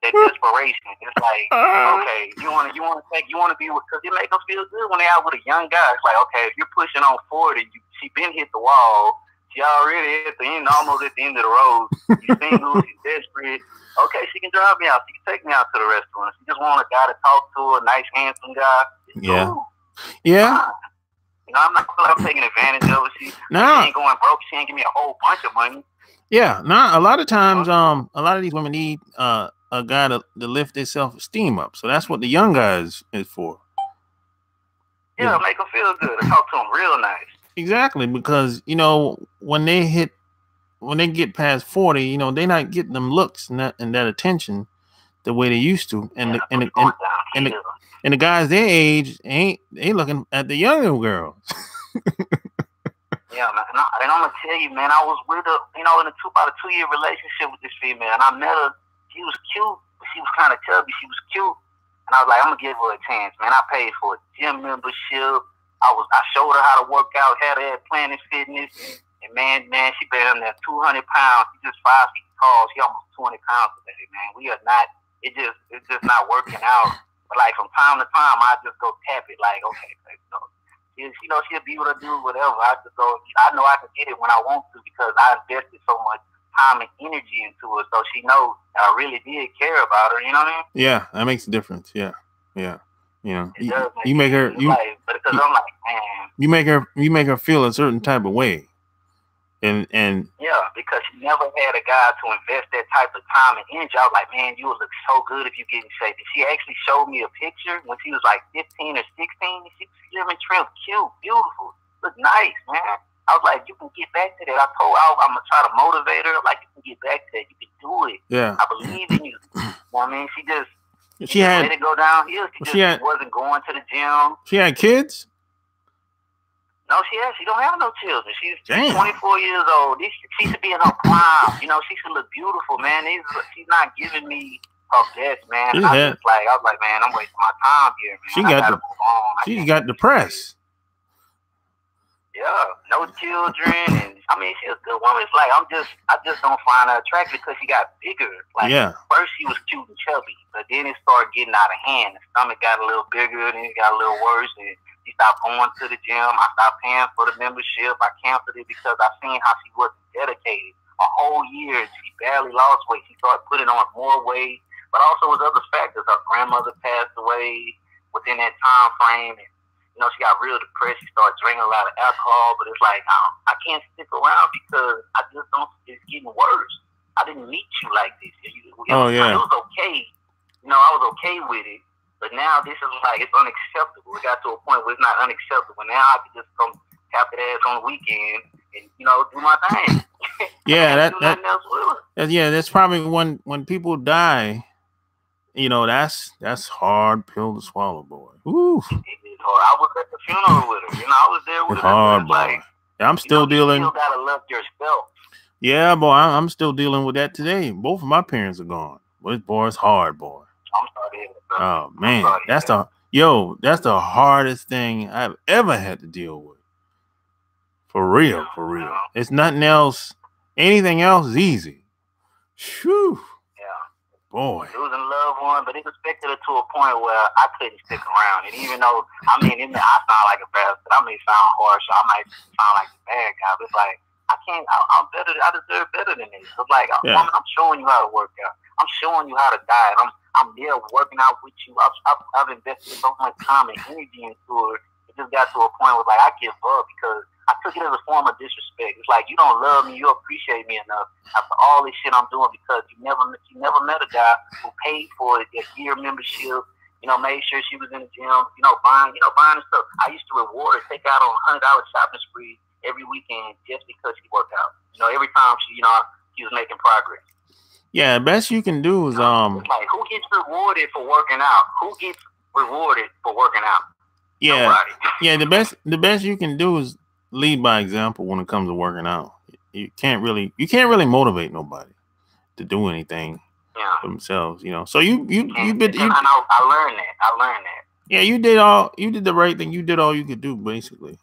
Speaker 2: their desperation. It's like, okay, you want to be with, because it make them feel good when they out with a young guy. It's like, okay, if you're pushing on 40, she been hit the wall. She already at the end, almost at the end of the road. You single, she's desperate. Okay, she can drive me out. She can take me out to the restaurant. She just want a guy to talk to, a nice, handsome guy.
Speaker 1: Yeah.
Speaker 2: Cool.
Speaker 1: Yeah.
Speaker 2: I'm not taking advantage of her. She ain't going broke. She ain't give me a whole bunch of money.
Speaker 1: Yeah, a lot of times, a lot of these women need a guy to lift their self-esteem up. So that's what the young guys is for.
Speaker 2: Yeah, make them feel good. Talk to them real nice.
Speaker 1: Exactly, because when they get past 40, they're not getting them looks and that attention the way they used to, and the guys their age they looking at the younger girls.
Speaker 2: Yeah, man, and I'm gonna tell you, man, I was with her, in about a 2-year relationship with this female, and I met her. She was cute, but she was kind of chubby. She was cute, and I was like, I'm gonna give her a chance, man. I paid for a gym membership. I showed her how to work out, had her at Planet Fitness, and man, she been on there 200 pounds. She's just 5 feet tall. She almost 20 pounds today, man. We are not. It's just not working out. But like from time to time, I just go tap it, like, okay, she'll be able to do whatever. I know I can get it when I want to because I invested so much time and energy into it. So she knows I really did care about her. You know what I mean?
Speaker 1: Yeah, that makes a difference. Yeah. You make her.
Speaker 2: But because I'm like, man.
Speaker 1: You make her feel a certain type of way. And
Speaker 2: yeah, because she never had a guy to invest that type of time and energy. I was like, man, you would look so good if you get in shape. And she actually showed me a picture when she was like 15 or 16. She was living trim, cute, beautiful, look nice, man. I was like, you can get back to that. I told her I'm gonna try to motivate her. Like, you can get back to that. You can do it.
Speaker 1: Yeah,
Speaker 2: I believe in you. You know what I mean? She just
Speaker 1: She had
Speaker 2: let it go downhill. She wasn't going to the gym.
Speaker 1: She had kids?
Speaker 2: No, she don't have no children. She's 24 years old. She should be in her prime. You know, she should look beautiful, man. She's not giving me her best, man. I was like, man, I'm wasting my time here, man.
Speaker 1: She got depressed.
Speaker 2: Yeah, no children, and I mean, she's a good woman. It's like I just don't find her attractive because she got bigger. Like first she was cute and chubby, but then it started getting out of hand. The stomach got a little bigger, then it got a little worse, and she stopped going to the gym. I stopped paying for the membership. I canceled it because I seen how she wasn't dedicated. A whole year, she barely lost weight. She started putting on more weight, but also with other factors. Her grandmother passed away within that time frame, and you know, she got real depressed. She started drinking a lot of alcohol, but it's like, I can't stick around because I just don't, it's getting worse. I didn't meet you like this. It was okay. You know, I was okay with it, but now this is like, it's unacceptable. It got to a point where it's not unacceptable. Now I can just come tap that ass on the weekend and, you know, do my thing.
Speaker 1: That's probably when people die, you know, that's hard pill to swallow, boy. Ooh.
Speaker 2: I was at the funeral with her. You know, I was there with her.
Speaker 1: Hard, boy. Like, I'm still dealing.
Speaker 2: You still gotta love yourself.
Speaker 1: Yeah, boy. I'm still dealing with that today. Both of my parents are gone. But boy, it's hard, boy.
Speaker 2: I'm sorry.
Speaker 1: Oh man, that's the hardest thing I've ever had to deal with. For real, for real. It's nothing else. Anything else is easy. Whew. Boy.
Speaker 2: Losing a loved one, but it affected her to a point where I couldn't stick around. And even though, I mean, I sound like a bastard, I may sound harsh, I might sound like a bad guy, but it's like, I'm better, I deserve better than this. It's like, woman, I'm showing you how to work out. I'm showing you how to diet. I'm there working out with you. I've invested so much time and energy into it. It just got to a point where, like, I give up because I took it as a form of disrespect. It's like, you don't love me, you appreciate me enough after all this shit I'm doing because you never met a guy who paid for a year membership, you know, made sure she was in the gym, buying stuff. I used to reward her, take out on $100 shopping spree every weekend just because she worked out. You know, every time she was making progress.
Speaker 1: Yeah, the best you can do is
Speaker 2: it's like, who gets rewarded for working out? Who gets rewarded for working out?
Speaker 1: Yeah.
Speaker 2: Nobody.
Speaker 1: Yeah, the best you can do is lead by example when it comes to working out. You can't really motivate nobody to do anything for themselves, you know. So I learned that. Yeah, you did the right thing. You did all you could do, basically.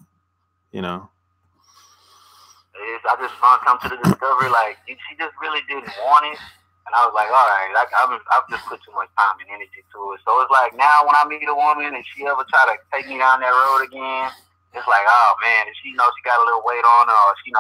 Speaker 1: You know.
Speaker 2: I just come to the discovery like she just really didn't want it, and I was like, all right, I've just put too much time and energy to it. So it's like now when I meet a woman and she ever try to take me down that road again, it's like, oh man, if she knows she got a little weight on her, or she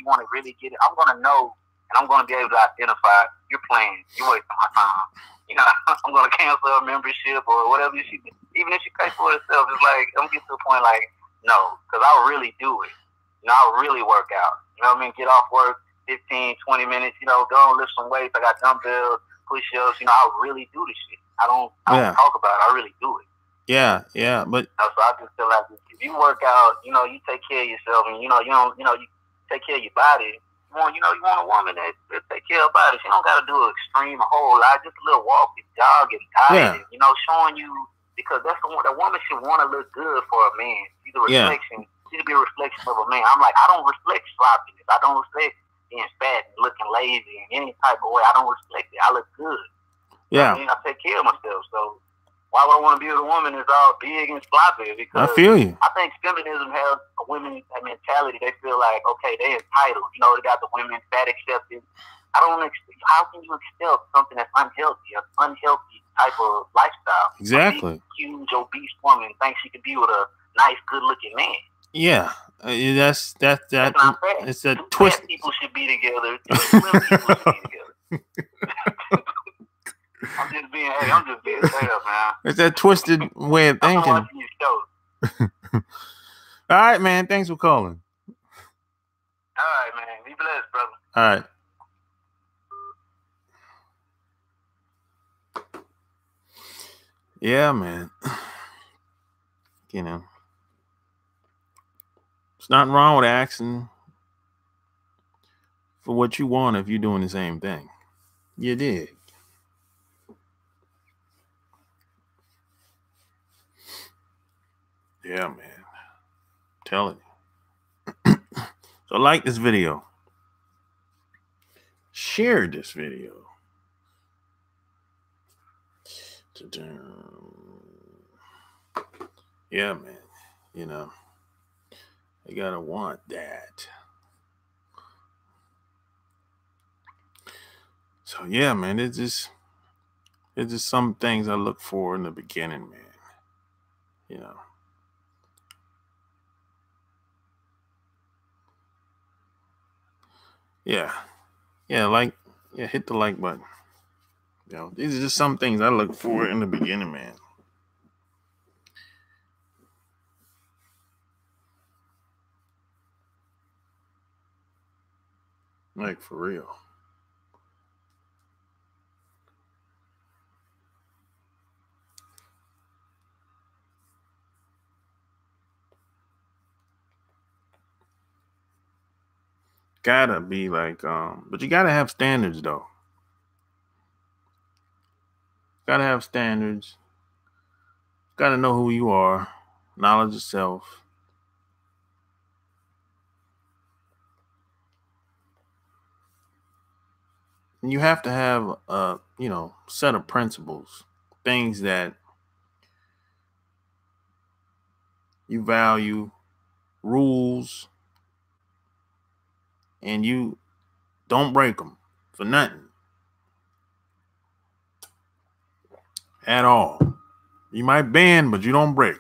Speaker 2: want to really get it, I'm gonna know, and I'm gonna be able to identify you're playing, you're wasting my time. You know, I'm gonna cancel her membership or whatever even if she pays for herself. It's like I'm getting to a point like, no, because I'll really do it. You know, I'll really work out. You know what I mean? Get off work 15, 20 minutes. You know, go and lift some weights. I got dumbbells, push-ups. You know, I'll really do this shit. I don't talk about it. I really do it.
Speaker 1: Yeah, but
Speaker 2: so I just feel like if you work out, you know, you take care of yourself, and you take care of your body. You want a woman that take care of her body. She don't got to do extreme a whole lot, just a little walking, jogging, dieting. You know, showing you because that's the woman should want to look good for a man. She's a reflection. She should be a reflection of a man. I'm like, I don't reflect sloppiness. I don't reflect being fat and looking lazy in any type of way. I don't reflect it. I look good.
Speaker 1: Yeah,
Speaker 2: I mean, I take care of myself. So why would I want to be with a woman that's all big and sloppy? Because
Speaker 1: I feel you.
Speaker 2: I think feminism has a women mentality. They feel like, okay, they're entitled. You know, they got the women fat acceptance. How can you accept something that's unhealthy, an unhealthy type of lifestyle?
Speaker 1: Exactly.
Speaker 2: A huge, obese woman thinks she can be with a nice, good-looking man.
Speaker 1: Yeah, that's not fair. It's a twist.
Speaker 2: Fat people should be together. Slim people should be together. I'm just being straight up, man.
Speaker 1: It's that twisted way of thinking. All right, man. Thanks for calling.
Speaker 2: All right, man. Be blessed, brother.
Speaker 1: All right. Yeah, man. You know, there's nothing wrong with asking for what you want if you're doing the same thing. You dig. Yeah, man. Telling you. So like this video. Share this video. Yeah, man. You know, you gotta want that. So yeah, man, it's just some things I look for in the beginning, man. You know. Yeah. Yeah, hit the like button. You know, these are just some things I look for in the beginning, man. Like, for real. Gotta be like, but you gotta have standards, though. Gotta have standards. Gotta know who you are. Knowledge of self. And you have to have a, set of principles, things that you value, rules, and you don't break them for nothing at all. You might bend, but you don't break.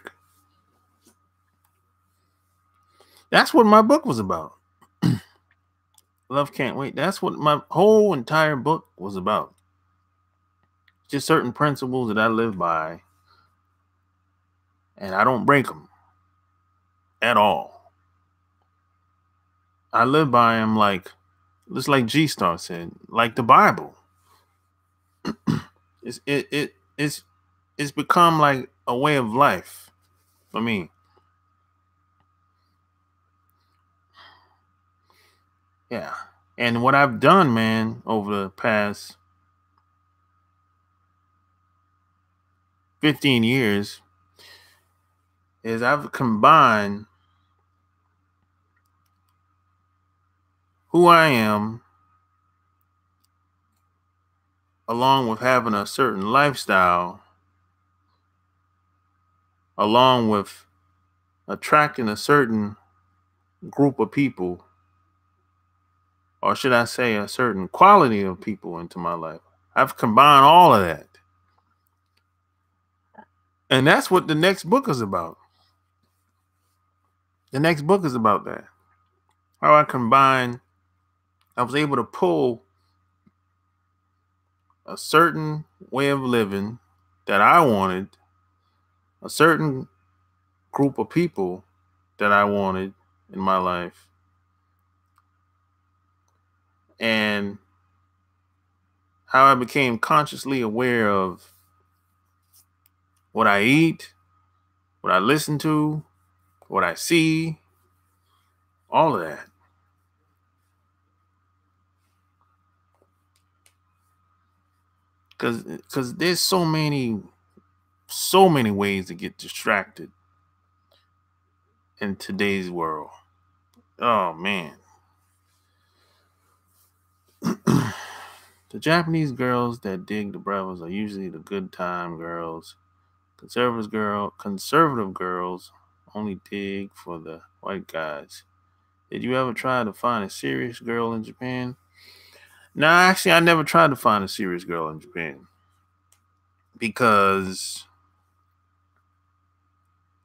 Speaker 1: That's what my book was about. Love Can't Wait. That's what my whole entire book was about. Just certain principles that I live by, and I don't break them at all. I live by them just like G Star said, like the Bible. It's become like a way of life for me. Yeah. And what I've done, man, over the past 15 years is I've combined who I am along with having a certain lifestyle, along with attracting a certain group of people, or should I say a certain quality of people into my life. I've combined all of that. And that's what the next book is about. The next book is about that. How I was able to pull a certain way of living that I wanted, a certain group of people that I wanted in my life, and how I became consciously aware of what I eat, what I listen to, what I see, all of that. Because there's so many ways to get distracted in today's world. Oh, man. The Japanese girls that dig the brothers are usually the good time girls. Conservative girls only dig for the white guys. Did you ever try to find a serious girl in Japan? No, actually, I never tried to find a serious girl in Japan. Because,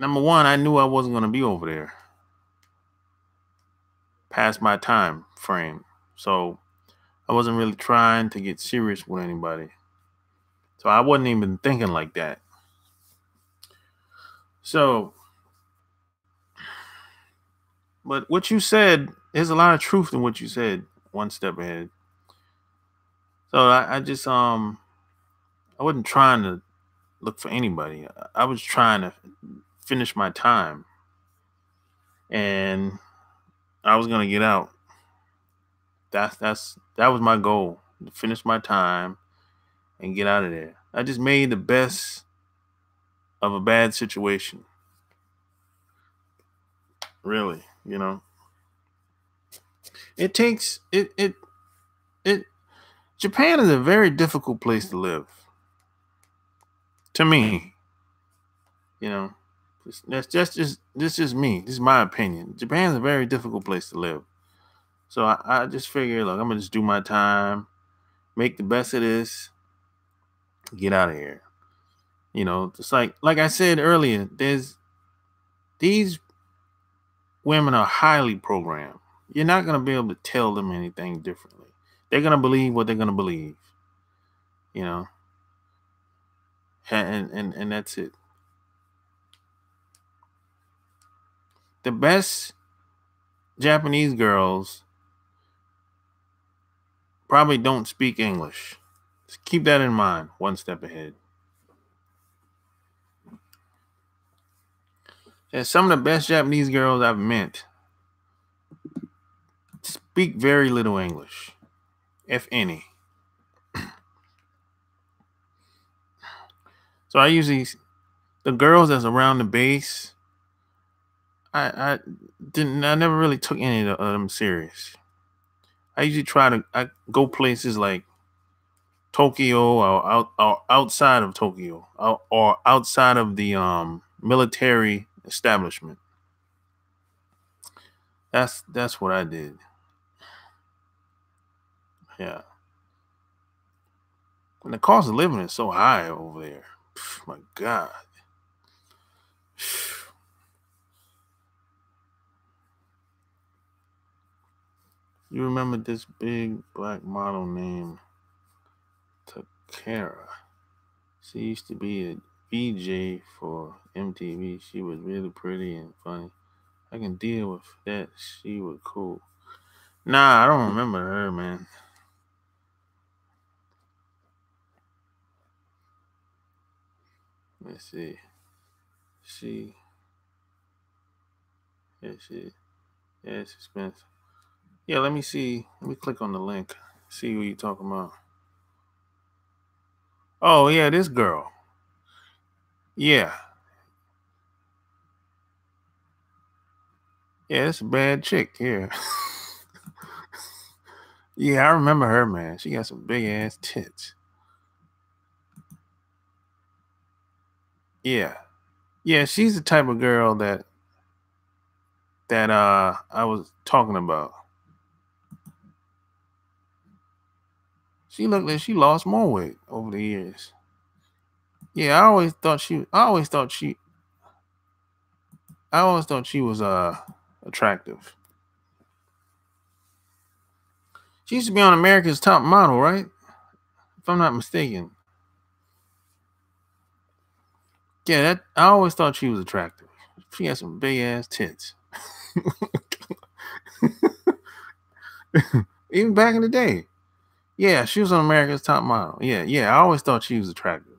Speaker 1: number one, I knew I wasn't going to be over there past my time frame. So I wasn't really trying to get serious with anybody. So I wasn't even thinking like that. So, but what you said, there's a lot of truth in what you said, one step ahead. So I just, I wasn't trying to look for anybody. I was trying to finish my time. And I was going to get out. That was my goal, to finish my time and get out of there. I just made the best of a bad situation. Really, it takes it. Japan is a very difficult place to live. To me, that's just me. This is my opinion. Japan's a very difficult place to live. So I just figure, look, I'm gonna just do my time, make the best of this, get out of here. Just like I said earlier, these women are highly programmed. You're not gonna be able to tell them anything differently. They're gonna believe what they're gonna believe. And that's it. The best Japanese girls probably don't speak English. Just keep that in mind. One step ahead. And some of the best Japanese girls I've met speak very little English, if any. So the girls that's around the base, I never really took any of them serious. I usually I go places like Tokyo or outside of Tokyo or outside of the military establishment. That's what I did. Yeah. And the cost of living is so high over there. My God. You remember this big black model named Takara? She used to be a VJ for MTV. She was really pretty and funny. I can deal with that. She was cool. Nah, I don't remember her, man. Let's see. Yeah, it's expensive. Yeah, let me see. Let me click on the link. See who you talking about. Oh, yeah, this girl. Yeah. Yeah, it's a bad chick here. Yeah, I remember her, man. She got some big ass tits. Yeah. Yeah, she's the type of girl that I was talking about. She looked like she lost more weight over the years. Yeah, I always thought she was attractive. She used to be on America's Top Model, right? If I'm not mistaken. Yeah, I always thought she was attractive. She had some big ass tits. Even back in the day. Yeah, she was on America's Top Model. Yeah, I always thought she was attractive.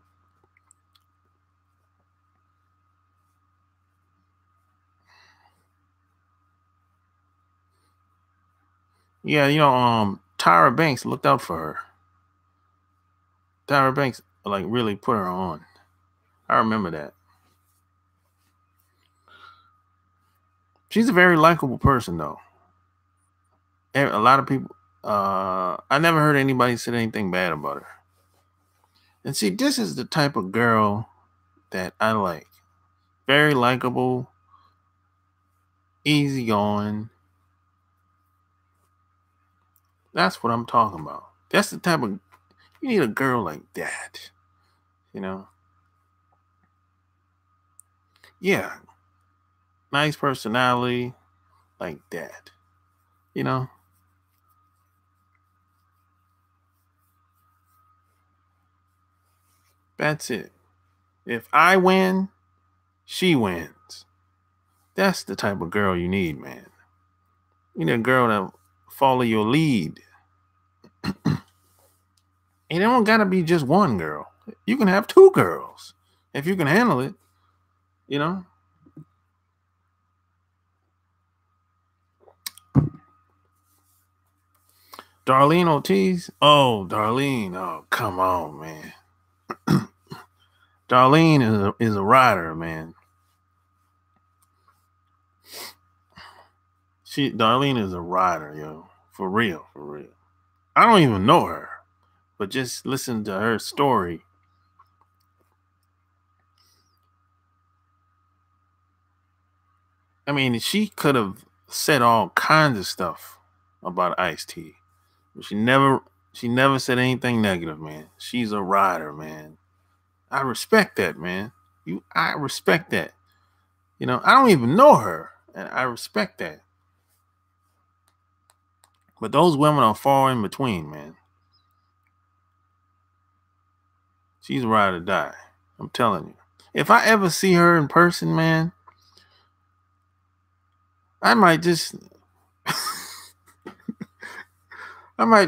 Speaker 1: Yeah, Tyra Banks looked out for her. Tyra Banks really put her on. I remember that. She's a very likable person, though. A lot of people, I never heard anybody say anything bad about her. And see, this is the type of girl that I like. Very likable, easygoing. That's what I'm talking about. That's the type of, you need a girl like that. Yeah. Nice personality like that. That's it. If I win, she wins. That's the type of girl you need, man. You need a girl that follow your lead. And it don't gotta be just one girl. You can have two girls if you can handle it. Darlene Ortiz. Oh, Darlene. Oh, come on, man. Darlene is a rider, man. Darlene is a rider, yo. For real, for real. I don't even know her, but just listen to her story. I mean, she could have said all kinds of stuff about Ice-T, but she never said anything negative, man. She's a rider, man. I respect that, man. I respect that. You know, I don't even know her, and I respect that. But those women are far in between, man. She's a ride or die. I'm telling you. If I ever see her in person, man, I might just I might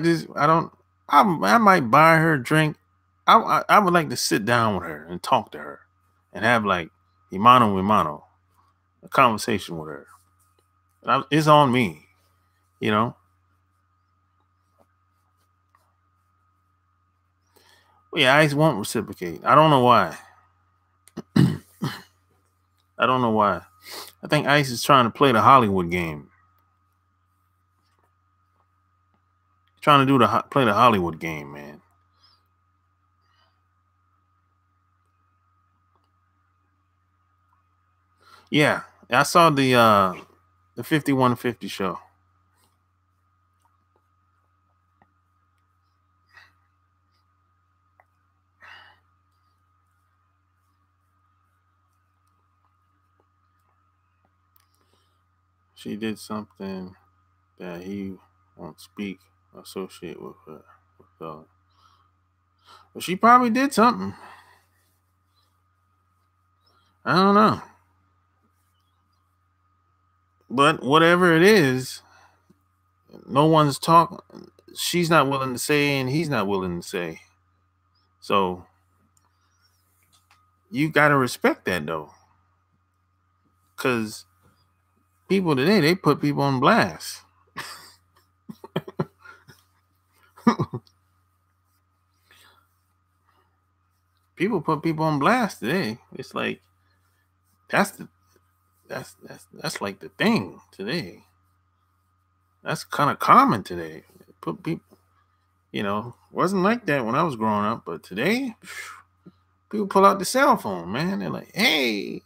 Speaker 1: buy her a drink. I would like to sit down with her and talk to her and have like mano a mano, a conversation with her. It's on me, you know. Well, yeah, Ice won't reciprocate. I don't know why. I don't know why. I think Ice is trying to play the Hollywood game. Trying to play the Hollywood game, man. Yeah, I saw the 5150 show. She did something that he won't speak, associate with her. But she probably did something. I don't know. But whatever it is, no one's talking. She's not willing to say, and he's not willing to say. So you got to respect that, though. Because people today, they put people on blast. People put people on blast today. It's like that's like the thing today. That's kind of common today. Put people, you know, wasn't like that when I was growing up, but today people pull out the cell phone, man. They're like, "Hey,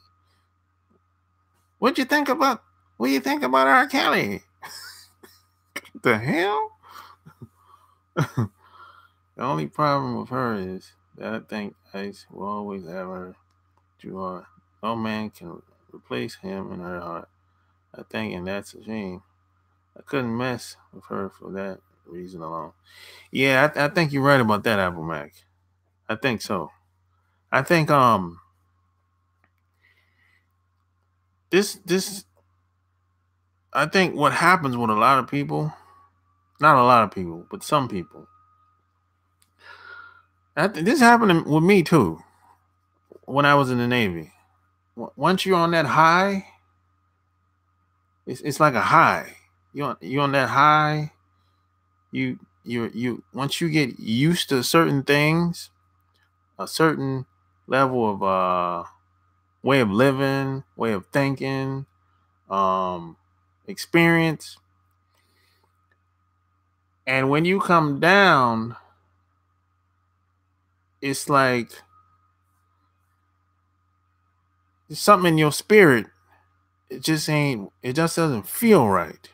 Speaker 1: what do you think about R. Kelly?" The hell? The only problem with her is that I think Ice will always have her to heart. No man can replace him in her heart. I think, and that's a shame. I couldn't mess with her for that reason alone. Yeah, I think you're right about that, Apple Mac. I think so. I think this I think what happens with a lot of people, not a lot of people, but some people. This happened with me too when I was in the Navy. Once you're on that high, it's like a high. You're on that high. You once you get used to certain things, a certain level of way of living, way of thinking, experience, and when you come down, it's like there's something in your spirit. It just doesn't feel right.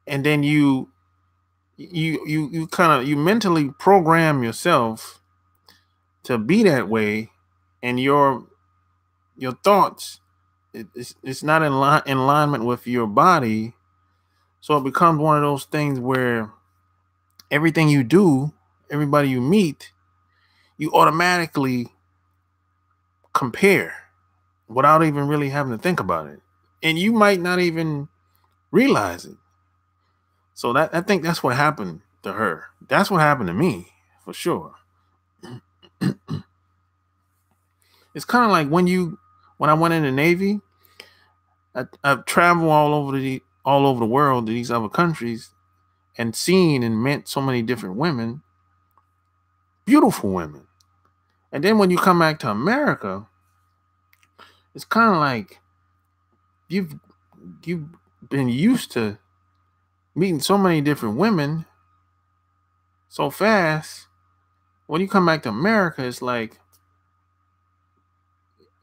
Speaker 1: And then you mentally program yourself to be that way, and your thoughts, it's not in alignment with your body, so it becomes one of those things where everything you do, everybody you meet, you automatically compare without even really having to think about it, and you might not even realize it. So I think that's what happened to her. That's what happened to me, for sure. It's kind of like when I went in the Navy, I've traveled all over the world to these other countries and seen and met so many different women, beautiful women. And then when you come back to America, it's kind of like you've been used to meeting so many different women so fast. When you come back to America, it's like,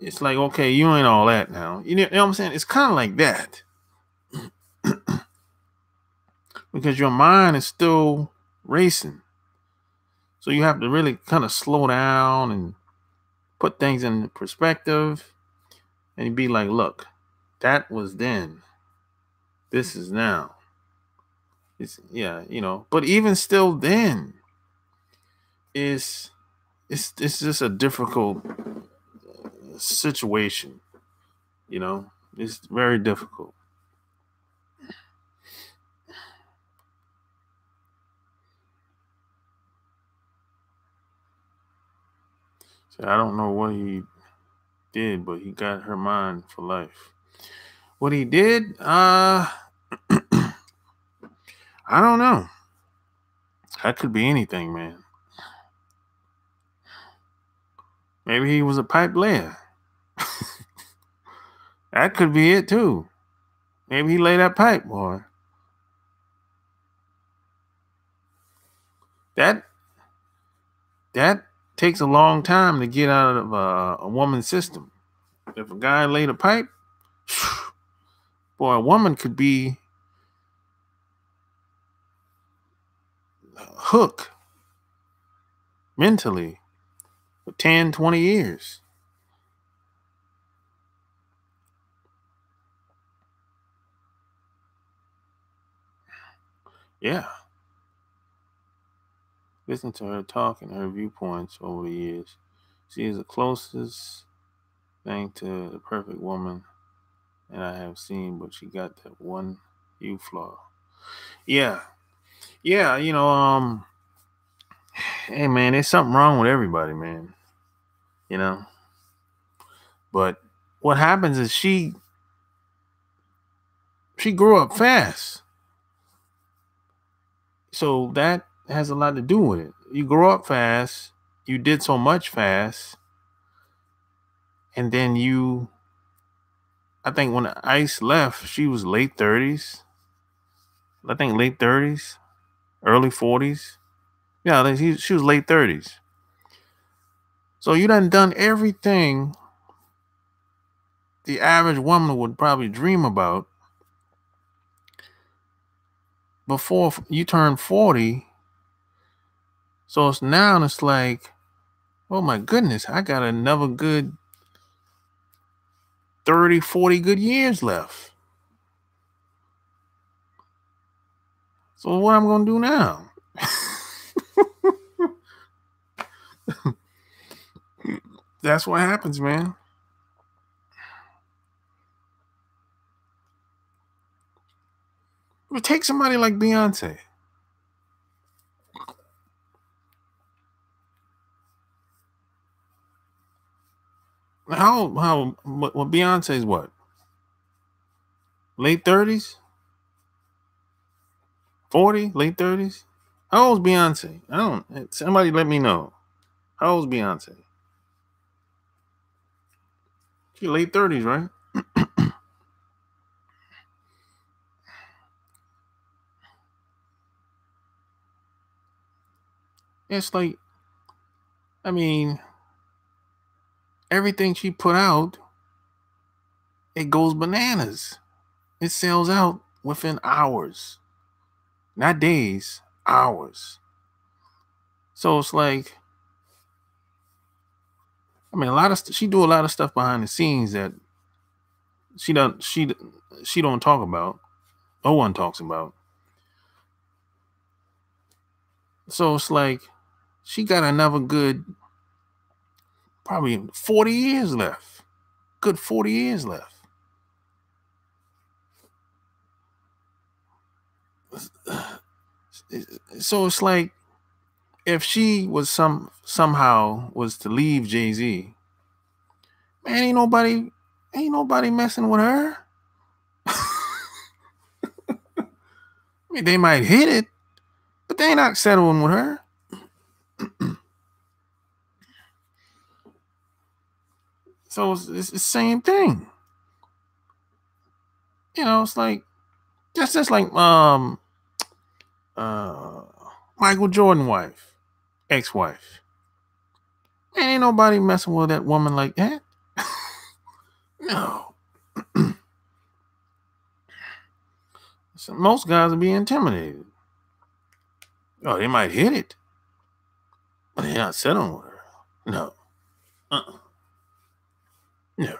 Speaker 1: okay, you ain't all that now. You know what I'm saying? It's kind of like that. Because your mind is still racing. So you have to really kind of slow down and put things in perspective and be like, look, that was then. This is now. It's, yeah, you know, but even still then, it's just a difficult situation, you know. It's very difficult. So I don't know what he did, but he got her mind for life. What he did, I don't know. That could be anything, man. Maybe he was a pipe layer. That could be it too. Maybe he laid that pipe, boy. That takes a long time to get out of a woman's system. If a guy laid a pipe, boy, a woman could be hooked mentally for 10, 20 years. Yeah. Listen to her talk and her viewpoints over the years. She is the closest thing to the perfect woman that I have seen, but she got that one huge flaw. Yeah. Yeah, you know, hey man, there's something wrong with everybody, man. You know? But what happens is she grew up fast. So that has a lot to do with it. You grow up fast, you did so much fast, and then I think when Ice left, she was late 30s. I think late 30s, early 40s. Yeah, she was late 30s. So you done everything the average woman would probably dream about before you turn 40. So it's like, oh my goodness, I got another good 30, 40 good years left. So what I'm going to do now? That's what happens, man. But take somebody like Beyonce. What Beyonce's what? Late 30s? 40? Late 30s? How old's Beyonce? Somebody let me know. How old's Beyonce? She late 30s, right? It's like, I mean, everything she put out, it goes bananas. It sells out within hours. Not days, hours. So it's like, I mean, she do a lot of stuff behind the scenes that she don't talk about. No one talks about. So it's like she got another good probably 40 years left. Good 40 years left. So it's like if she was somehow was to leave Jay-Z, man, ain't nobody messing with her. I mean, they might hit it, but they ain't not settling with her. So it's the same thing. You know, it's like Just like Michael Jordan wife, ex-wife. Man, ain't nobody messing with that woman like that. No. So most guys will be intimidated. Oh, they might hit it, but they're not settling with her. No. No.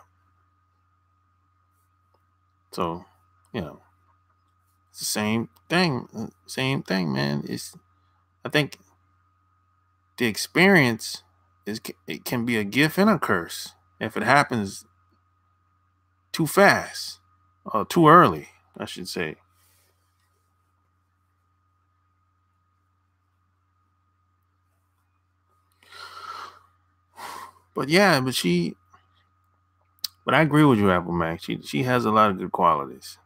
Speaker 1: So, it's the same thing. Same thing, man. I think the experience it can be a gift and a curse if it happens too fast or too early, I should say. But yeah, but I agree with you, Apple Mac. She has a lot of good qualities.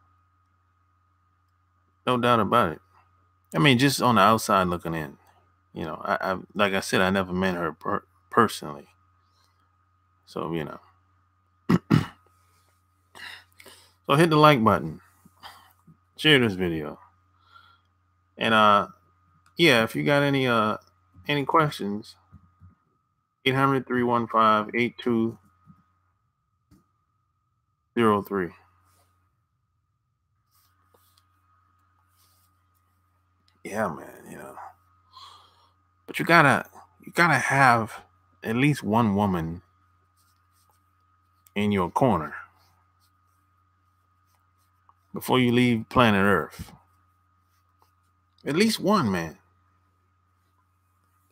Speaker 1: No doubt about it. I mean, just on the outside looking in, I like I said, I never met her personally. So, so hit the like button, share this video, and yeah, if you got any questions, 800-315-8203. Yeah, man, but you gotta have at least one woman in your corner before you leave planet Earth. At least one, man.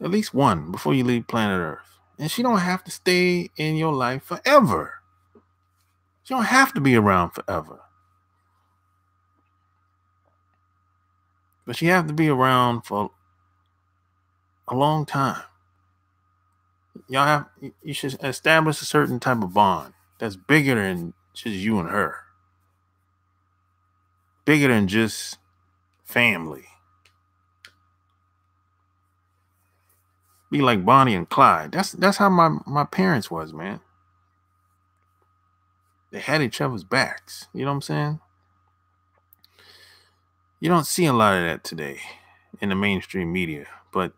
Speaker 1: At least one before you leave planet Earth. And she don't have to stay in your life forever. She don't have to be around forever. But she have to be around for a long time. You should establish a certain type of bond that's bigger than just you and her. Bigger than just family. Be like Bonnie and Clyde. That's how my parents was, man. They had each other's backs. You know what I'm saying? You don't see a lot of that today in the mainstream media, but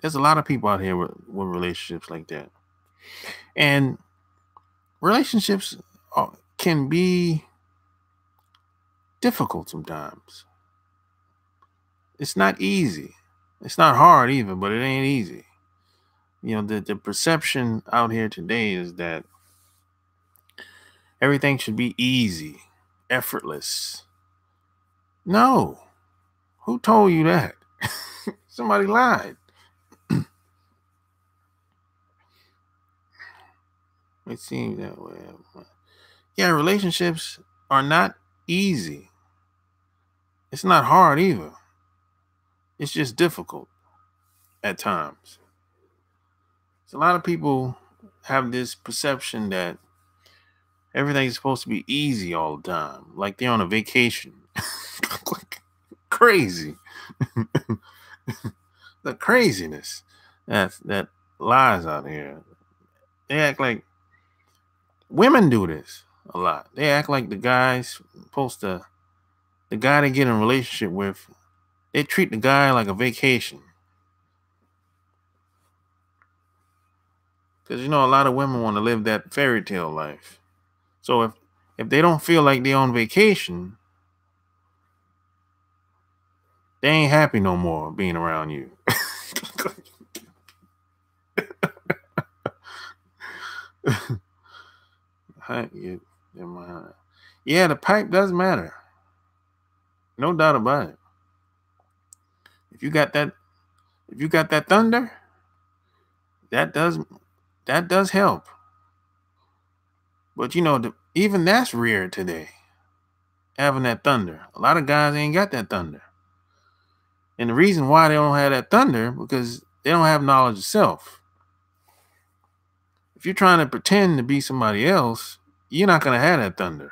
Speaker 1: there's a lot of people out here with relationships like that. And relationships can be difficult sometimes. It's not easy. It's not hard either, but it ain't easy. The perception out here today is that everything should be easy, effortless. No. Who told you that? Somebody lied. It seems that way. Yeah, relationships are not easy. It's not hard either. It's just difficult at times. So a lot of people have this perception that everything's supposed to be easy all the time, like they're on a vacation. Crazy. The craziness that lies out here. They act like women do this a lot. They act like the guy they get in a relationship with, they treat the guy like a vacation. Because a lot of women want to live that fairy tale life. So if they don't feel like they're on vacation, they ain't happy no more being around you. Yeah, the pipe does matter. No doubt about it. If you got that thunder, that does help. But even that's rare today. Having that thunder. A lot of guys ain't got that thunder. And the reason why they don't have that thunder, because they don't have knowledge of self. If you're trying to pretend to be somebody else, you're not going to have that thunder.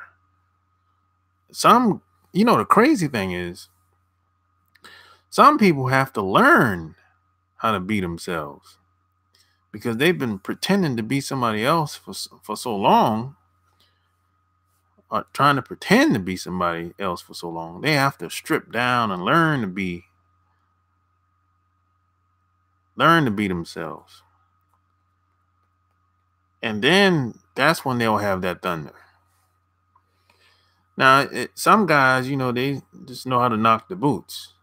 Speaker 1: The crazy thing is, some people have to learn how to be themselves because they've been pretending to be somebody else for so long. are trying to pretend to be somebody else for so long. They have to strip down and learn to be themselves. And then that's when they'll have that thunder. Now, some guys, they just know how to knock the boots.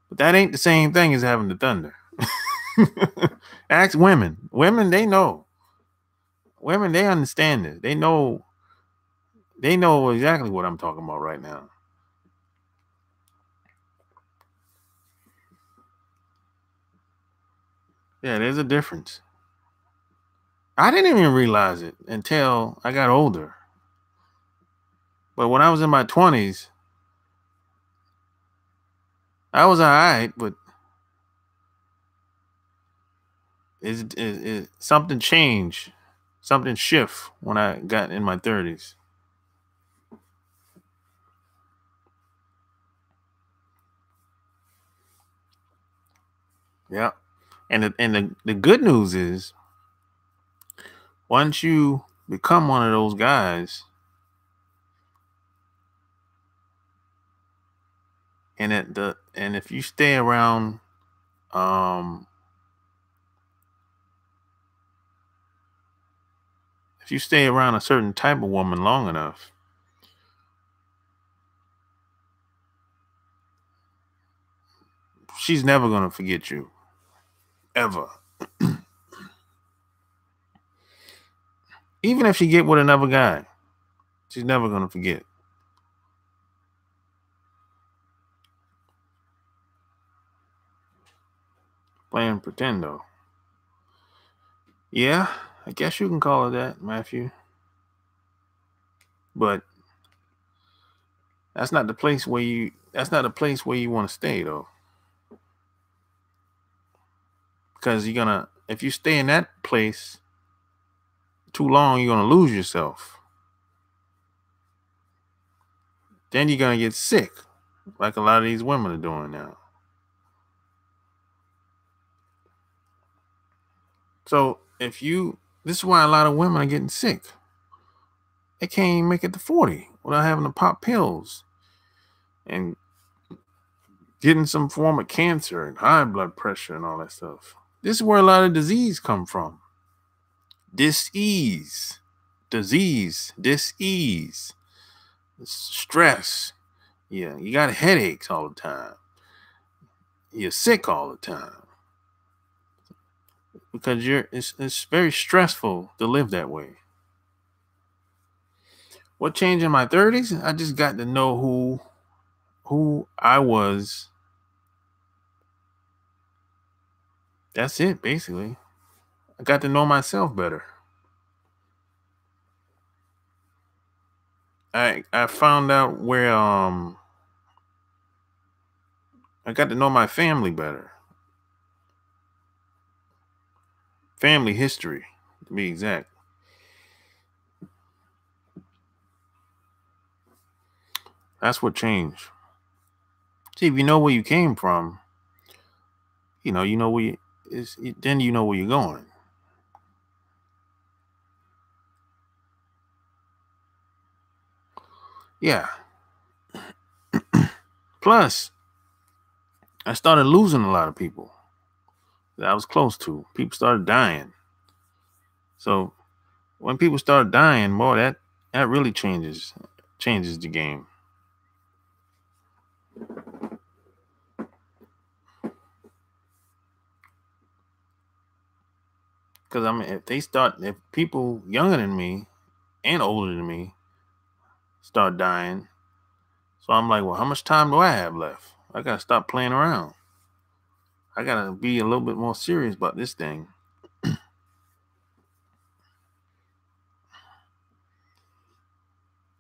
Speaker 1: But that ain't the same thing as having the thunder. Ask women. Women, they know. Women, they understand it. They know exactly what I'm talking about right now. Yeah, there's a difference. I didn't even realize it until I got older. But when I was in my 20s, I was all right, but something changed, something shift when I got in my 30s. Yeah. And the good news is, once you become one of those guys, and if you stay around if you stay around a certain type of woman long enough, she's never going to forget you. Ever. Even if she get with another guy, she's never going to forget. Playing pretend, though. Yeah, I guess you can call it that, Matthew. But that's not the place where you want to stay, though. Because if you stay in that place too long, you're going to lose yourself. Then you're going to get sick, like a lot of these women are doing now. So this is why a lot of women are getting sick. They can't even make it to 40 without having to pop pills and getting some form of cancer and high blood pressure and all that stuff. This is where a lot of disease come from. Disease, stress. Yeah, you got headaches all the time. You're sick all the time. Because it's very stressful to live that way. What changed in my 30s? I just got to know who I was. That's it, basically. I got to know myself better. I found out where I got to know my family better. Family history, to be exact. That's what changed. See, if you know where you came from, you know where then you know where you're going. Yeah. Plus, I started losing a lot of people that I was close to. People started dying. So when people start dying, boy, that really changes the game. Because I mean, if people younger than me and older than me start dying, so I'm like, well, how much time do I have left? I gotta stop playing around. I gotta be a little bit more serious about this thing.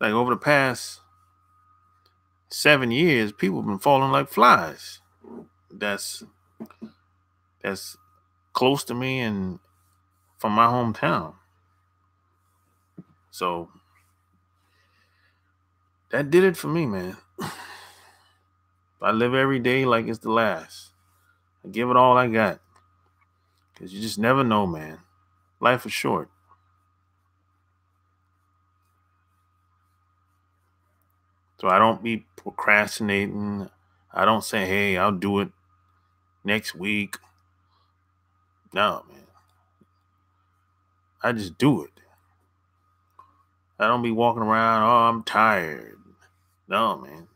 Speaker 1: Like over the past 7 years, people have been falling like flies. That's close to me and from my hometown. So that did it for me, man. I live every day like it's the last. I give it all I got. Because you just never know, man. Life is short. So I don't be procrastinating. I don't say, hey, I'll do it next week. No, man. I just do it. I don't be walking around, oh, I'm tired. No, man.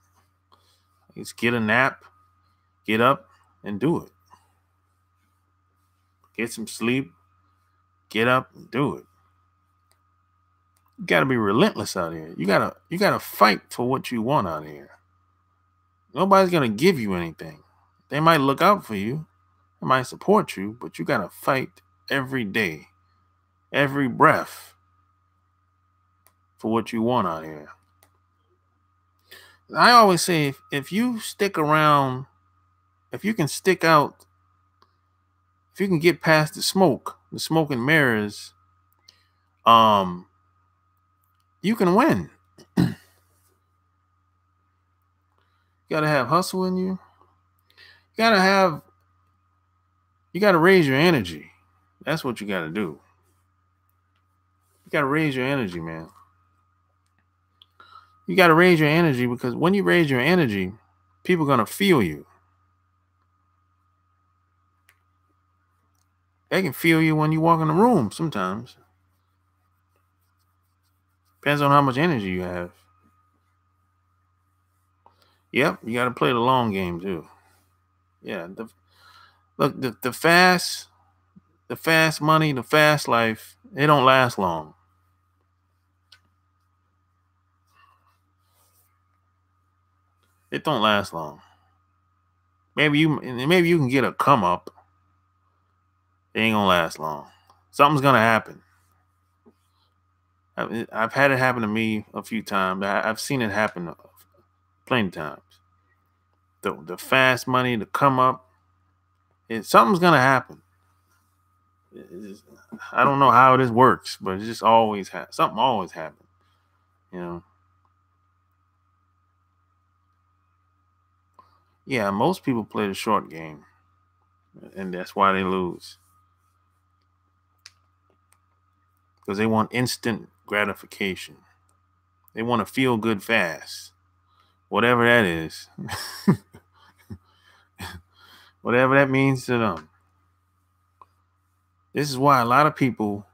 Speaker 1: Just get a nap, get up, and do it. Get some sleep, get up, and do it. You gotta be relentless out here. You gotta fight for what you want out here. Nobody's gonna give you anything. They might look out for you, they might support you, but you gotta fight every day, every breath for what you want out here. I always say if you stick around, if you can stick out, if you can get past the smoke and mirrors, you can win. You gotta have hustle in you. You gotta raise your energy. That's what you gotta do. You gotta raise your energy, man. You gotta raise your energy, because when you raise your energy, people are gonna feel you. They can feel you when you walk in the room sometimes. Depends on how much energy you have. Yep, you got to play the long game too. Yeah, the fast money, the fast life, it don't last long. It don't last long. Maybe you can get a come up. It ain't gonna last long. Something's gonna happen. I've had it happen to me a few times. I've seen it happen plenty of times. The fast money, the come up, something's gonna happen. I don't know how this works, but it just always something always happens. You know. Yeah, most people play the short game, and that's why they lose. Because they want instant gratification. They want to feel good fast. Whatever that is. Whatever that means to them. This is why a lot of people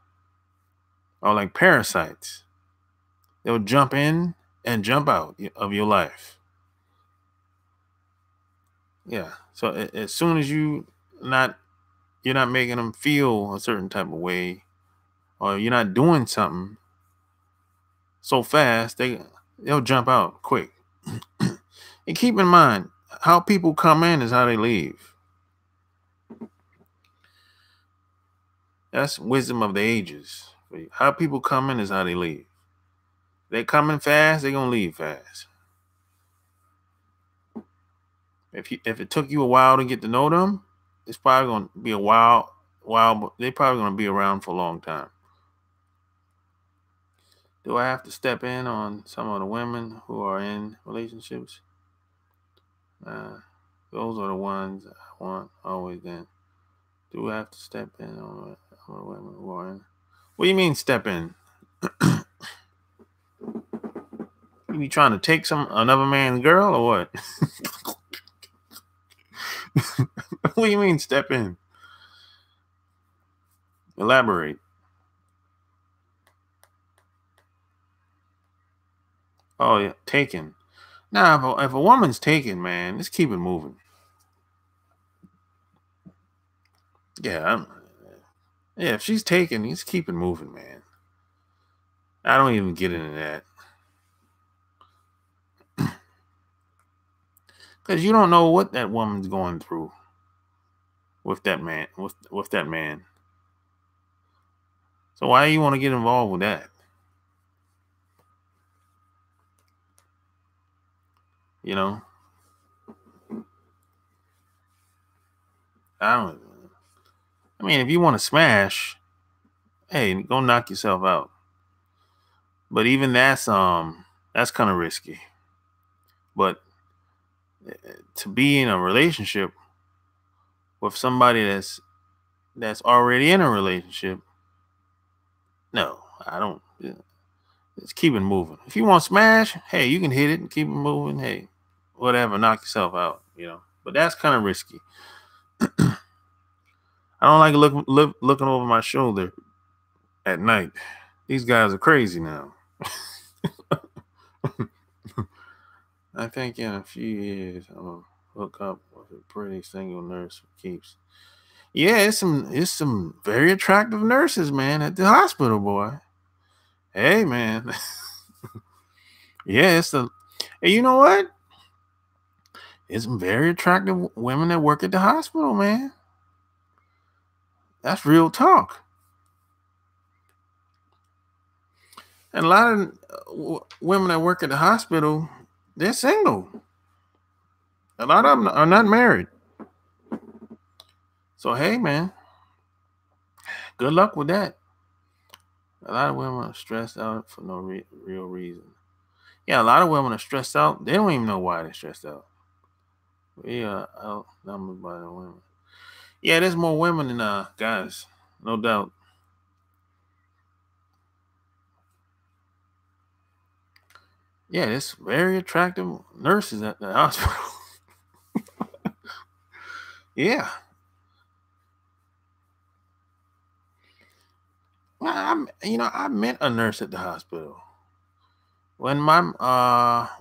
Speaker 1: are like parasites. They'll jump in and jump out of your life. Yeah. So as soon as you're not making them feel a certain type of way, or you're not doing something so fast, they'll jump out quick. And keep in mind, how people come in is how they leave. That's wisdom of the ages. How people come in is how they leave. They come in fast, they're gonna leave fast. If it took you a while to get to know them, it's probably gonna be a while, but they're probably gonna be around for a long time. Do I have to step in on some of the women who are in relationships? Those are the ones I want always in. Do I have to step in on the women who are in? What do you mean step in? You be trying to take another man's girl or what? What do you mean step in? Elaborate. Oh yeah, taken. Nah, if a woman's taken, man, just keep it moving. Yeah, if she's taken, just keep it moving, man. I don't even get into that. Because you don't know what that woman's going through with that man, with that man. So why do you want to get involved with that? You know? I mean, if you want to smash, hey, go knock yourself out. But even that's kind of risky. But to be in a relationship with somebody that's already in a relationship, no, I don't. Just keep it moving. If you want to smash, hey, you can hit it and keep it moving. Hey, whatever, knock yourself out, But that's kind of risky. I don't like looking over my shoulder at night. These guys are crazy now. I think in a few years I'm gonna hook up with a pretty single nurse who keeps. Yeah, it's some very attractive nurses, man, at the hospital, boy. Hey, man. Yeah, hey, you know what? It's some very attractive women that work at the hospital, man. That's real talk. And a lot of women that work at the hospital, they're single. A lot of them are not married. So, hey, man, good luck with that. A lot of women are stressed out for no real reason. Yeah, a lot of women are stressed out. They don't even know why they're stressed out. We are outnumbered by the women. Yeah, there's more women than guys, no doubt. Yeah, there's very attractive nurses at the hospital. Yeah. Well, I met a nurse at the hospital when my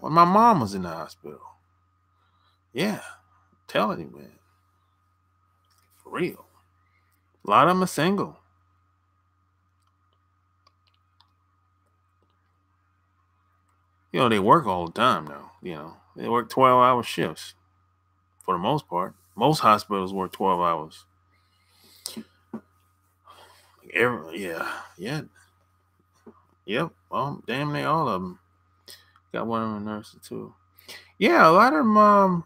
Speaker 1: mom was in the hospital. Yeah, I'm telling you, man, for real. A lot of them are single. They work all the time now. They work 12-hour shifts for the most part. Most hospitals work 12 hours. Yeah. Yep. Well, damn near all of them. Got one of them nurses too. Yeah, a lot of them.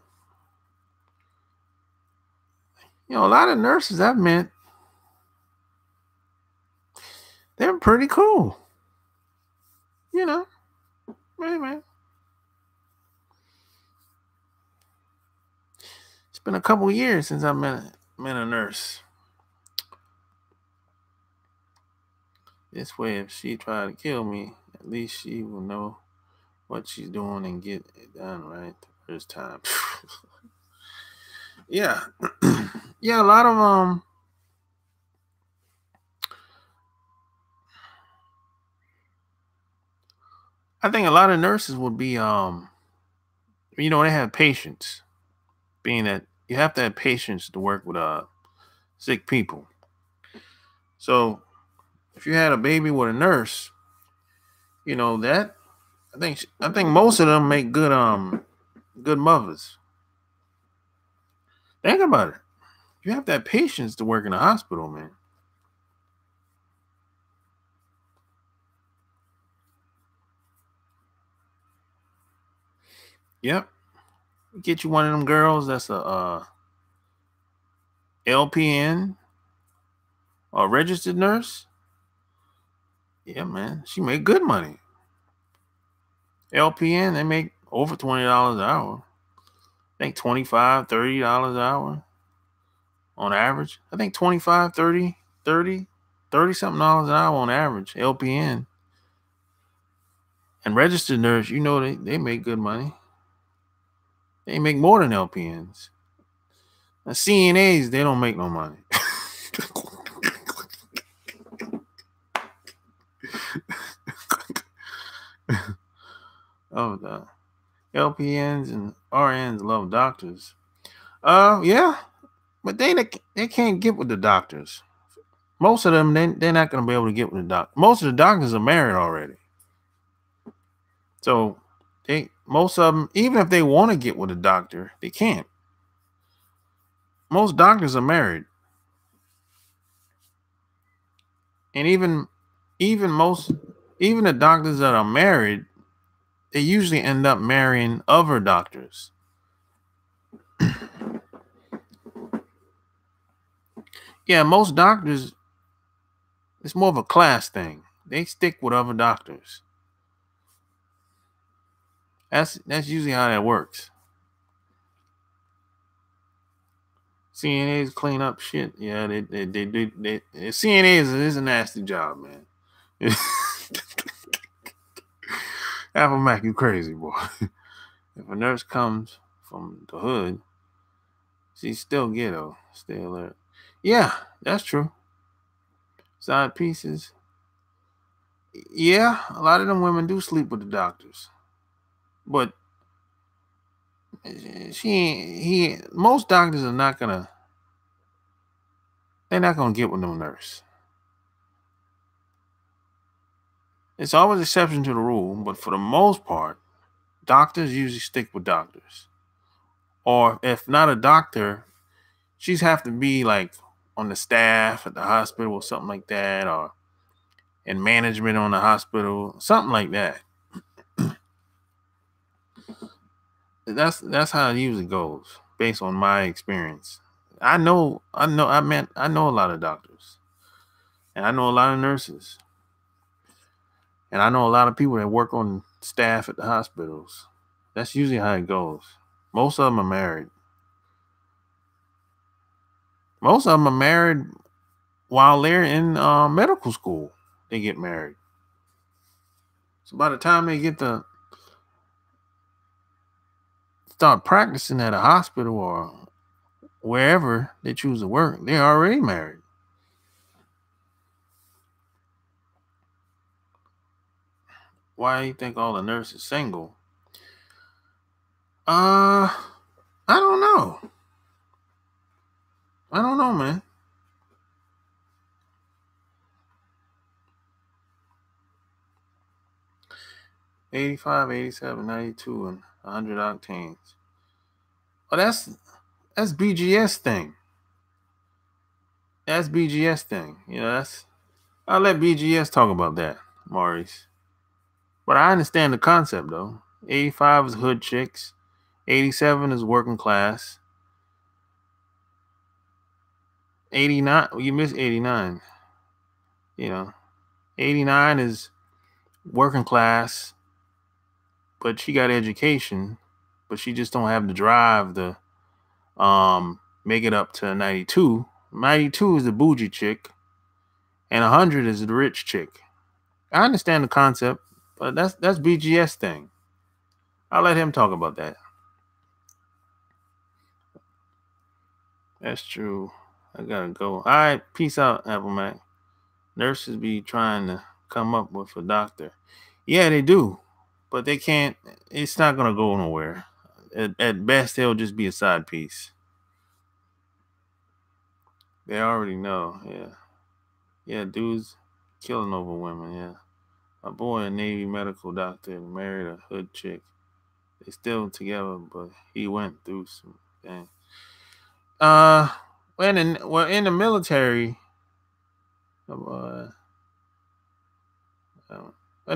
Speaker 1: A lot of nurses I've met, they're pretty cool. Hey, man. It's been a couple years since I met a nurse. This way, if she tried to kill me, at least she will know what she's doing and get it done right the first time. Yeah. Yeah, a lot of I think a lot of nurses would be they have patience, being that you have to have patience to work with sick people. So if you had a baby with a nurse, that I think most of them make good mothers. Think about it. You have to have patience to work in a hospital, man. Yep. Get you one of them girls that's a LPN or registered nurse. Yeah, man. She make good money. LPN, they make over $20 an hour. I think $25, $30 an hour on average. I think 25, 30 something dollars an hour on average, LPN. And registered nurse, they make good money. They make more than LPNs. Now, CNAs, they don't make no money. Oh, the LPNs and RNs love doctors. Yeah, but they can't get with the doctors. Most of them, they're not going to be able to get with the doctor. Most of the doctors are married already. So most of them, even if they want to get with a doctor, they can't. Most doctors are married. And even the doctors that are married, they usually end up marrying other doctors. Yeah, most doctors, it's more of a class thing. They stick with other doctors. That's usually how that works. CNAs clean up shit. Yeah, they do. CNAs is a nasty job, man. Apple Mac, you crazy, boy. If a nurse comes from the hood, she's still ghetto. Still there. Yeah, that's true. Side pieces. Yeah, a lot of them women do sleep with the doctors. But most doctors are not gonna, they're not gonna get with no nurse. It's always exception to the rule, but for the most part, doctors usually stick with doctors. Or if not a doctor, she's have to be like on the staff at the hospital or something like that, or in management on the hospital, something like that. That's how it usually goes, based on my experience. I know a lot of doctors, and I know a lot of nurses, and I know a lot of people that work on staff at the hospitals. That's usually how it goes. Most of them are married. Most of them are married while they're in medical school. They get married. So by the time they get to start practicing at a hospital or wherever they choose to work, they're already married. Why do you think all the nurses single? I don't know. I don't know, man. $85, $87, $92, and 100 octanes. Oh, that's BGS thing. That's BGS thing. You know, I'll let BGS talk about that, Maurice. But I understand the concept though. 85 is hood chicks. 87 is working class. 89, you missed 89. You know, 89 is working class, but she got education, but she just don't have the drive to make it up to 92. 92 is the bougie chick, and 100 is the rich chick. I understand the concept, but that's BGS thing. I'll let him talk about that. That's true. I gotta go. All right, peace out, Apple Mac. Nurses be trying to come up with a doctor. Yeah, they do, but they can't. It's not gonna go nowhere. At best, they'll just be a side piece. They already know. Yeah, dudes killing over women. Yeah, my boy, a Navy medical doctor, married a hood chick. They still together, but he went through some things. In the military, in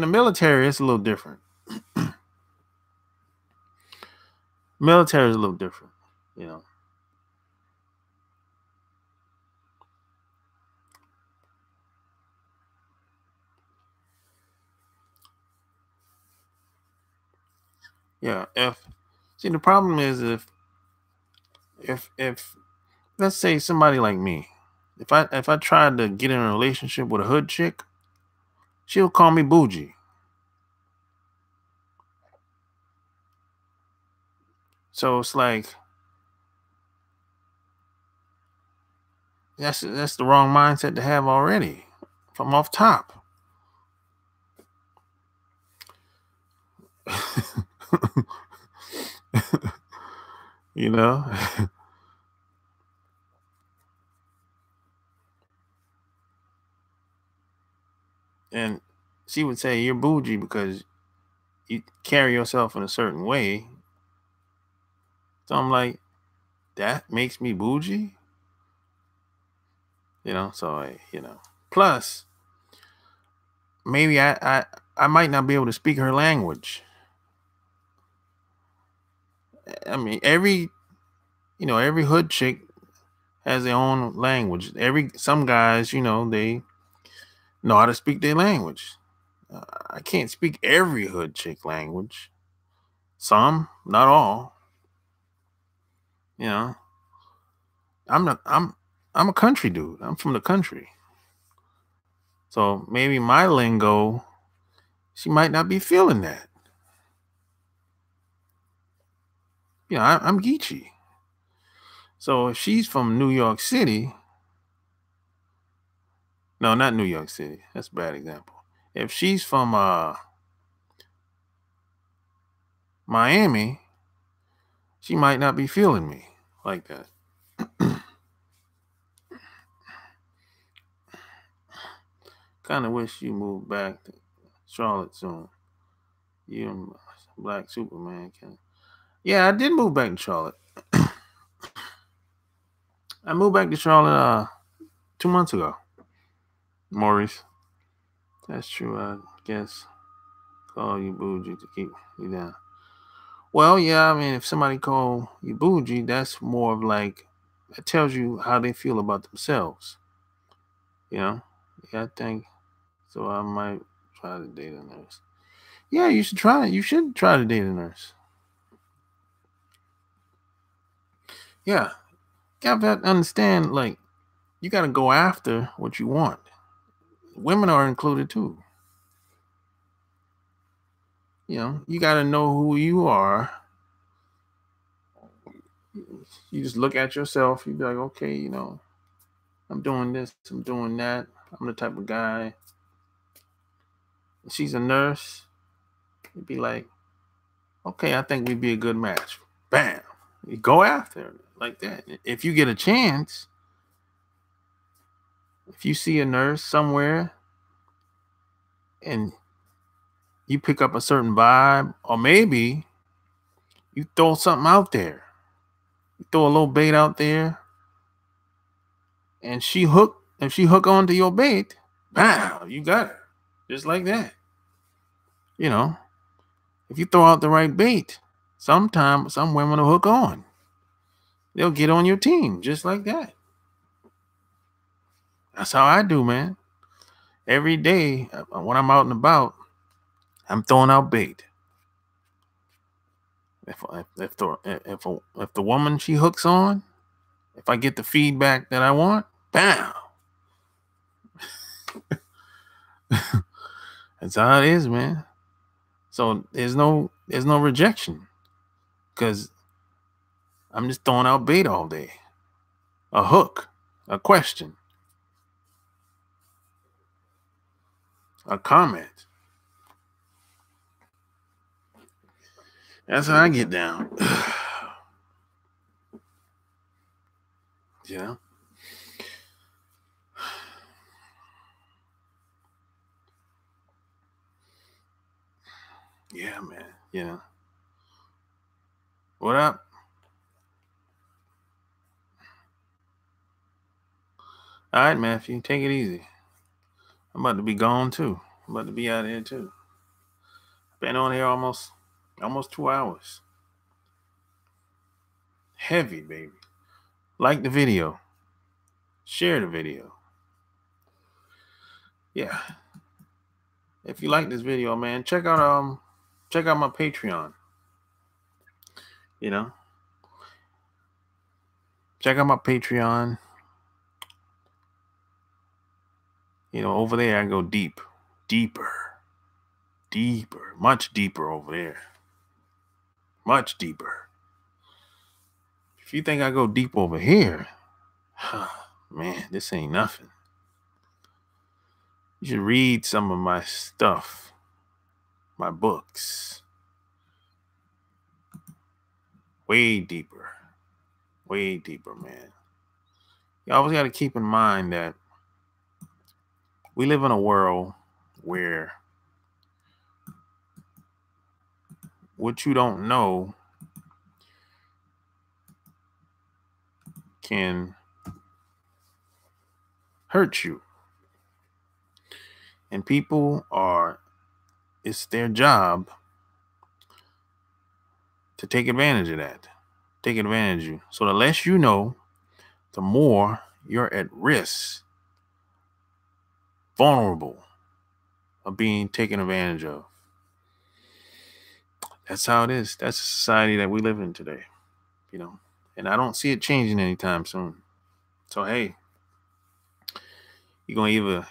Speaker 1: the military, it's a little different. Military is a little different, you know. Yeah. The problem is if let's say somebody like me, if I tried to get in a relationship with a hood chick, she'll call me bougie. So it's like that's the wrong mindset to have already from off top. You know. And she would say you're bougie because you carry yourself in a certain way. So I'm like, that makes me bougie? You know, so plus maybe I might not be able to speak her language. I mean, every hood chick has their own language. Some guys, they know how to speak their language. I can't speak every hood chick language. Some, not all. You know, I'm a country dude. I'm from the country. So maybe my lingo, she might not be feeling that. I'm Geechee. So if she's from New York City, no, not New York City. That's a bad example. If she's from Miami, she might not be feeling me like that. Kind of wish you moved back to Charlotte soon. You and Black Superman can. Yeah, I did move back to Charlotte. I moved back to Charlotte 2 months ago. Maurice. That's true, I guess. Call you bougie to keep you down. Well, yeah, I mean, if somebody call you bougie, that's more of like, it tells you how they feel about themselves. Yeah, I think so. I might try to date a nurse. Yeah, you should try it. You should try to date a nurse. Yeah, you have to understand, like, you got to go after what you want. Women are included too. You got to know who you are. You just look at yourself. You be like, okay, I'm doing this, I'm doing that. I'm the type of guy. She's a nurse. You'd be like, okay, I think we'd be a good match. Bam. You go after her like that. If you get a chance, if you see a nurse somewhere and you pick up a certain vibe, or maybe you throw something out there. You throw a little bait out there, and if she hook onto your bait, bam, you got her. Just like that. If you throw out the right bait, sometimes some women will hook on. They'll get on your team just like that. That's how I do, man. Every day when I'm out and about, I'm throwing out bait. If the woman she hooks on, if I get the feedback that I want, bam. That's how it is, man. So there's no rejection, because I'm just throwing out bait all day. A hook, a question, a comment. That's how I get down. Yeah. Yeah, man. Yeah. What up? All right, Matthew. Take it easy. I'm about to be gone too. I'm about to be out of here too. Been on here almost 2 hours. Heavy, baby. Like the video. Share the video. Yeah. If you like this video, man, check out my Patreon. Check out my Patreon. Over there I go deeper, much deeper over there. Much deeper. If you think I go deep over here, man, this ain't nothing. You should read some of my stuff, my books. Way deeper, man. You always got to keep in mind that we live in a world where what you don't know can hurt you. And people it's their job to take advantage of that. Take advantage of you. So the less you know, the more you're at risk, vulnerable of being taken advantage of. That's how it is. That's the society that we live in today, and I don't see it changing anytime soon. So, hey, you're going to either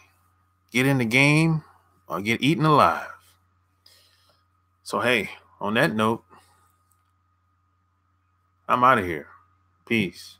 Speaker 1: get in the game or get eaten alive. So, hey, on that note, I'm out of here. Peace.